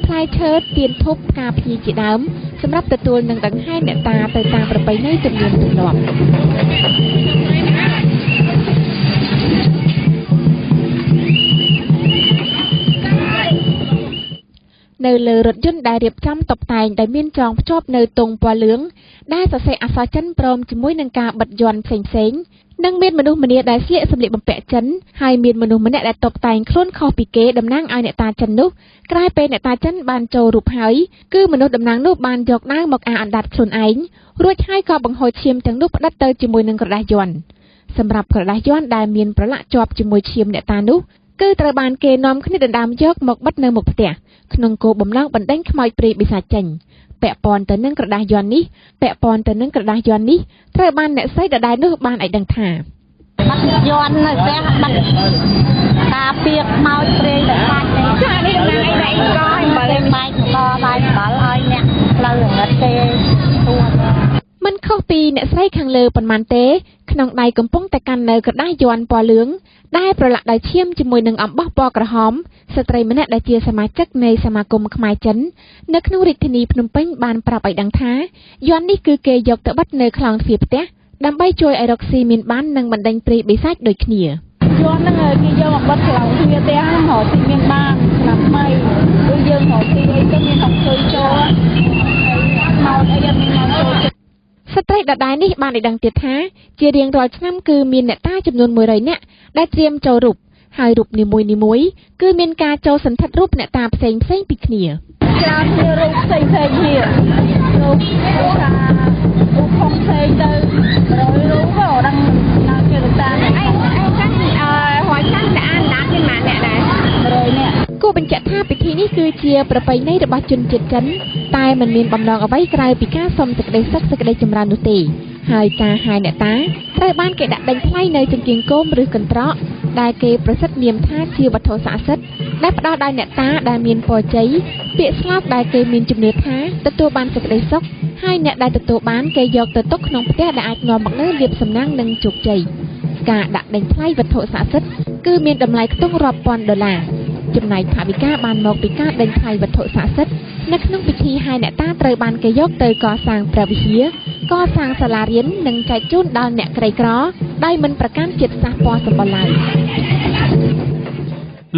ផ្លែឈើទៀនធូបផ្កាភ្ញីជាដើមសម្រាប់ទទួលនឹងដង្ហែអ្នកតាទៅតាមប្រពៃណីទំនៀមទម្លាប់នៅលើរថយន្តដែលរៀបចំតុបតែងដែលមានចងភ្ជាប់នៅទង់ពណ៌លឿងដែលសរសេរអក្សរចិនព្រមជាមួយនឹងការបិទយ័ន្តផ្សេងៗនិងមានមនុស្សម្នាដែលស្លៀកសម្លៀកបំពាក់ចិនហើយមានមនុស្សម្នាក់ដែលតុបតែងខ្លួនខុសពីគេតំណាងឲ្យអ្នកតាចិននោះក្រោយពេលអ្នកតាចិនបានចូលរូបហើយគឺមនុស្សតំណាងនោះបានយកដាវមកអាអណ្ដាតខ្លួនឯងរួចហើយក៏បង្ហូរឈាមទាំងនោះផ្ដិតទៅជាមួយនឹងក្រដាសយ័ន្តសម្រាប់ក្រដាសយ័ន្តដែលមានប្រឡាក់ជាប់ជាមួយឈាមអ្នកតានោះគឺត្រូវបានគេនាំគ្នាដណ្ដើមយកមកបិទនៅមុខផ្ទះក្នុងគោលបំណងបណ្ដេញខ្មោចព្រាយបិសាចចេញពាក់ព័ន្ធទៅនឹងក្រដាសយ័ន្តនេះត្រូវបានអ្នកស្រីដដែលនោះបានឲ្យដឹងថាបាត់យ័ន្តនៅផ្ទះបាត់ការពៀកខ្មោចព្រាយបិសាចចេញចានេះតំណាងអីដែរក៏ឲ្យបើបែកក៏បាយបាល់ឲ្យអ្នកផ្លូវងឹតទេទួមិនខុសពីអ្នកស្រីខាងលើប៉ុន្មានទេក្នុងដៃកំពុងតែកាន់នៅក្រដាសយ័ន្តពណ៌លឿងដែលប្រឡាក់ដោយឈាមជាមួយនឹងអំបោះពណ៌ក្រហមស្ត្រីម្នាក់ដែលជាសមាជិកនៃសមាគមខ្មែរចិននៅក្នុងរាជធានីភ្នំពេញបានប្រាប់ឲ្យដឹងថាយ័ន្តនេះគឺគេយកទៅបិទនៅខ្លោងទ្វារផ្ទះដើម្បីជួយឲ្យរកស៊ីមានបាននិងបណ្ដេញព្រាយបិសាចដូចគ្នាយ័ន្តហ្នឹងគេយកមកបិទខ្លោងទ្វារផ្ទះហ្នឹងរកស៊ីមានបានឆ្នាំថ្មីគឺយើងរកស៊ីអីទៅមានអង្គជួយចូលមកអីអត់មានមកចូលស្ត្រីដដែលនេះបានឲ្យដឹងទៀតថាជារៀងរាល់ឆ្នាំគឺមានអ្នកតាចំនួន100នាក់ដែលត្រៀមចូលរូបហើយរូបនីមួយៗគឺមានការចូលសន្ធិដ្ឋរូបអ្នកតាផ្សេងពីគ្នាច្រើនគ្នារូបផ្សេងគ្នារូបថារូបផងផ្សេងទៅរូបក៏ដឹងថាជាលោកតាឯងចាស់ហើយចាស់តែអានដាតមានម៉ាអ្នកដែរ100នាក់គួរបញ្ជាក់ថាពិធីនេះគឺជាប្រពៃណីរបស់ជនជាតិចិនតែមិនមានបំណងអ្វីក្រៅពីការសុំសេចក្តីសុខសេចក្តីចម្រើននោះទេហើយការហែអ្នកតាត្រូវបានគេដាក់ដេញថ្លៃនៅចង្គៀងគោមឬកន្ត្រកដែលគេប្រសិទ្ធនាមថាជាវត្ថុស័ក្តិសិទ្ធិដែលផ្ដល់ដោយអ្នកតាដែលមានពរជ័យពាក្យស្លោកដែលគេមានជំនឿថាទទួលបានសេចក្តីសុខហើយអ្នកដែលទទួលបានគេយកទៅទុកក្នុងផ្ទះដែលអាចនាំមកនូវលាភសំណាងនិងជោគជ័យការដាក់ដេញថ្លៃវត្ថុស័ក្តិសិទ្ធិគឺមានតម្លៃខ្ទង់រាប់ពាន់ដុល្លារចំណែកថវិកាបានមកពីការដេញថ្លៃវត្ថុស័ក្តិសិទ្ធិនៅក្នុងពិធីហែអ្នកតាត្រូវបានគេយកទៅកសាងព្រះវិហារកសាងសាលារៀននិងចែកជូនដល់អ្នកក្រីក្រដោយមិនប្រកាន់ជាតិសាសន៍ពណ៌សម្បុរឡើយ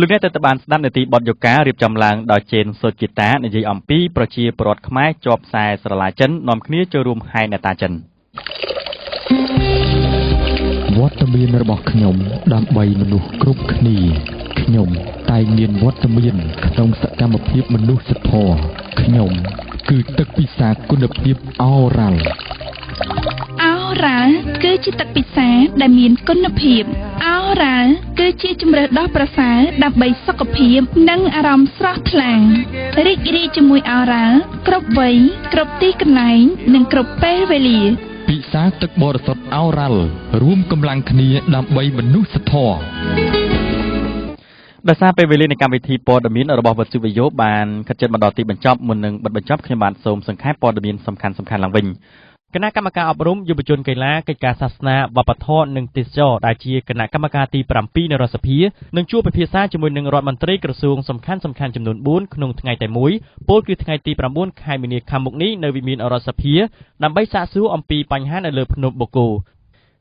លោកអ្នកទៅបានស្ដាប់នាទីបទយូការៀបចំឡើងដោយជេនសុជីតានិយាយអំពីប្រជាពលរដ្ឋខ្មែរជាប់ខ្សែស្រឡាយចិននាំគ្នាចូលរួមហែអ្នកតាចិនវត្តមានរបស់ខ្ញុំដើម្បីមនុស្សគ្រប់គ្នាខ្ញុំតែមានវត្តមានក្នុងសកម្មភាពមនុស្សធម៌ខ្ញុំគឺទឹកពិសាគុណភាពអូរ៉ាល់ រ៉ាល់គឺជាទឹកពិសាដែលមានគុណភាពអោរ៉ាល់គឺជាជម្រើសដ៏ប្រសើរដើម្បីសុខភាពនិងអារម្មណ៍ស្រស់ថ្លារីករាយជាមួយអោរ៉ាល់គ្រប់វ័យគ្រប់ទីកន្លែងនិងគ្រប់ពេលវេលាពិសាទឹកបរិសុទ្ធអូរ៉ាល់រួមកម្លាំងគ្នាដើម្បីមនុស្សធម៌ដោយសារពេលវេលានៃកម្មវិធីព័ត៌មានរបស់វិទ្យុវិទ្យុបានខិតជិតមកដល់ទីបញ្ចប់មុននឹងបិទបញ្ចប់ខ្ញុំបាទសូមសង្ខេបព័ត៌មានសំខាន់ៗឡើងវិញគណៈកម្មការអប់រំយុវជនកីឡាកិច្ចការសាសនាវប្បធម៌និងទេសចរដែលជាគណៈកម្មការទី7នៃរដ្ឋសភានឹងជួបពិភាក្សាជាមួយនឹងរដ្ឋមន្ត្រីក្រសួងសំខាន់ៗចំនួន4ក្នុងថ្ងៃតែមួយពោលគឺថ្ងៃទី9ខែមីនាខាងមុខនេះនៅវិមានរដ្ឋសភាដើម្បីសាកសួរអំពីបញ្ហានៅលើភ្នំបូកគោ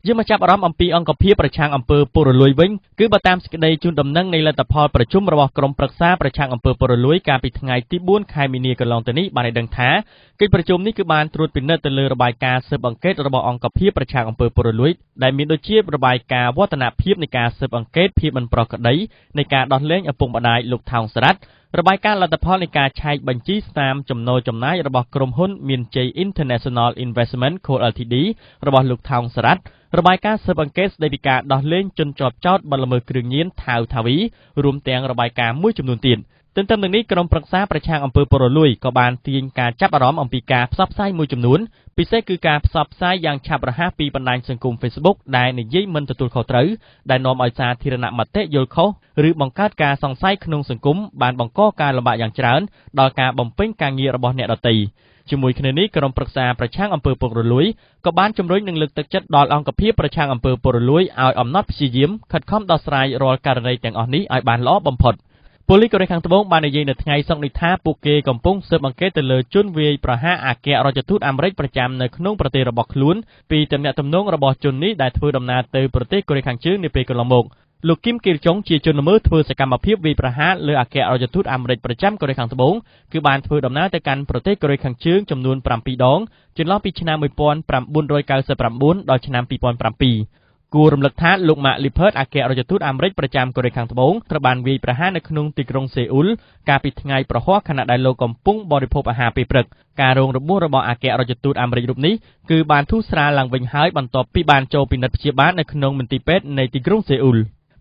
យើងមកចាប់អារម្មណ៍អំពីអង្គភាពប្រឆាំងអំពើពុករលួយវិញគឺបើតាមសេចក្តីជូនដំណឹងនៃលទ្ធផលប្រជុំរបស់ក្រុមប្រឹក្សាប្រឆាំងអំពើពុករលួយកាលពីថ្ងៃទី4ខែមីនាកន្លងទៅនេះបានឲ្យដឹងថាកិច្ចប្រជុំនេះគឺបានត្រួតពិនិត្យទៅលើរបាយការណ៍ស៊ើបអង្កេតរបស់អង្គភាពប្រឆាំងអំពើពុករលួយដែលមានដូចជារបាយការណ៍វឌ្ឍនភាពនៃការស៊ើបអង្កេតភាពមិនប្រក្រតីនៃការដោះលែងឪពុកម្ដាយលោកថោងសារ៉ាត់របាយការណ៍លទ្ធផលនៃការឆែកបញ្ជីស្នាមចំណូលចំណាយរបស់ក្រុមហ៊ុនមានជ័យ International Investment Co Ltd របស់លោកថោងសារ៉ាត់របាយការណ៍ស៊ើបអង្កេតស្តីពីការដោះលែងជនជាប់ចោទបទល្មើសគ្រឿងញៀនថាវថាវីរួមទាំងរបាយការណ៍មួយចំនួនទៀតទន្ទឹមនឹងនេះក្រុមប្រឹក្សាប្រឆាំងអំពើពុករលួយក៏បានទាញការចាប់អារម្មណ៍អំពីការផ្សព្វផ្សាយមួយចំនួនពិសេសគឺការផ្សព្វផ្សាយយ៉ាងឆាប់រហ័សពីបណ្ដាញសង្គម Facebook ដែលនិយាយមិនទទួលខុសត្រូវដែលនាំឲ្យសាធារណមតិយល់ខុសឬបង្កើតការសង្ស័យក្នុងសង្គមបានបង្កការលំបាកយ៉ាងច្រើនដល់ការបំពេញការងាររបស់អ្នកដទៃជាមួយគ្នានេះក្រុមប្រឹក្សាប្រឆាំងអំពើពុករលួយក៏បានជំរុញនិងលើកទឹកចិត្តដល់អង្គភាពប្រឆាំងអំពើពុករលួយឲ្យអំណត់ព្យាយាមខិតខំដោះស្រាយរាល់ករណីទាំងអស់នេះឲ្យបានល្អបំផុតប៉ូលីសកូរ៉េខាងត្បូងបាននិយាយនៅថ្ងៃសុក្រនេះថាពួកគេកំពុងស៊ើបអង្កេតទៅលើជនវាយប្រហារអគ្គរដ្ឋទូតអាមេរិកប្រចាំនៅក្នុងប្រទេសរបស់ខ្លួនពីទំនាក់ទំនងរបស់ជននេះដែលធ្វើដំណើរទៅប្រទេសកូរ៉េខាងជើងនាពេលកន្លងមកលោកគីមគីលចុងជាជនល្មើសធ្វើសកម្មភាពវាយប្រហារលើអគ្គរដ្ឋទូតអាមេរិកប្រចាំកូរ៉េខាងត្បូងគឺបានធ្វើដំណើរទៅកាន់ប្រទេសកូរ៉េខាងជើងចំនួន7ដងចន្លោះពីឆ្នាំ1999ដល់ឆ្នាំ2007គួររំលឹកថាលោកម៉ាក់លីភើតអគ្គរដ្ឋទូតអាមេរិកប្រចាំកូរ៉េខាងត្បូងត្រូវបានវាយប្រហារនៅក្នុងទីក្រុងសេអ៊ុលកាលពីថ្ងៃប្រហ័សខណៈដែលលោកកំពុងបរិភោគអាហារពេលព្រឹកការរងរបួសរបស់អគ្គរដ្ឋទូតអាមេរិករូបនេះគឺបានធូរស្រាលឡើងវិញហើយបន្ទាប់ពីបានចូលពិនិត្យព្យាបាលនៅក្នុងមន្ទីរពេទ្យនៃទីក្រុងសេអ៊ុល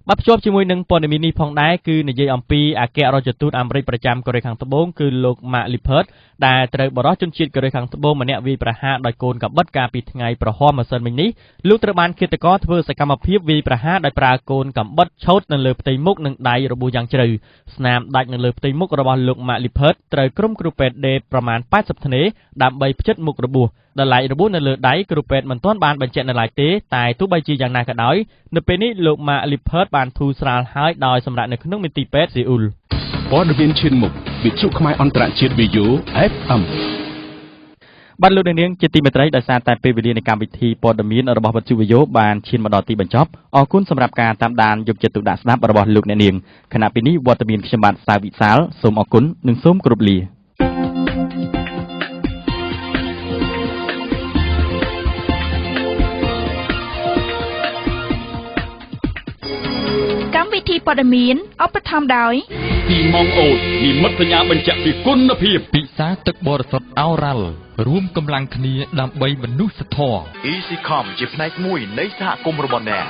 បាទភ្ជាប់ជាមួយនឹងព័ត៌មាននេះផងដែរគឺនិយាយអំពីអគ្គរដ្ឋទូតអាមេរិកប្រចាំកូរ៉េខាងត្បូងគឺលោកម៉ាក់លីភើតដែលត្រូវបរិសុទ្ធជនជាតិកូរ៉េខាងត្បូងម្នាក់វាយប្រហារដោយកូនកបិតកាលពីថ្ងៃប្រហ័សម្សិលមិញនេះលោកត្រូវបានឃាតករធ្វើសកម្មភាពវាយប្រហារដោយប្រើកូនកបិតឆូតនៅលើផ្ទៃមុខនិងដៃរបួសយ៉ាងជ្រៅស្នាមដាច់នៅលើផ្ទៃមុខរបស់លោកម៉ាក់លីភើតត្រូវក្រុមគ្រូពេទ្យដេបប្រមាណ80ធ្នេដើម្បីផ្ចិតមុខរបួសដែលឡែករបួសនៅលើដៃគ្រូពេទ្យមិនទាន់បានបញ្ជាក់នៅឡើយទេតែទោះបីជាយ៉ាងណាក៏ដោយនៅពេលនេះលោកម៉ាក់លីភើតបានធូរស្រាលហើយដោយសម្រាប់នៅក្នុងមន្ទីរពេទ្យសេអ៊ុលព័ត៌មានឈានមុខវិទ្យុខ្មែរអន្តរជាតិ VO FM បាទលោកនាងជាទីមេត្រីដោយសារតែពេលវេលានៃកម្មវិធីព័ត៌មានរបស់វិទ្យុ VO បានឈានមកដល់ទីបញ្ចប់អរគុណសម្រាប់ការតាមដានយកចិត្តទុកដាក់ស្ដាប់របស់លោកអ្នកនាងខណៈពេលនេះវត្តមានខ្ញុំបាទសាវវិសាលសូមអរគុណនិងសូមគោរពលាកម្មវិធីព័ត៌មានឧបត្ថម្ភដោយពីម៉ងអូតនិមិត្តសញ្ញាបញ្ជាក់ពីគុណភាពពិសាទឹកបរិសុទ្ធអូរ៉ាល់រួមកម្លាំងគ្នាដើម្បីមនុស្សធម៌ EasyCom ជាផ្នែកមួយនៃសហគមន៍របស់អ្នក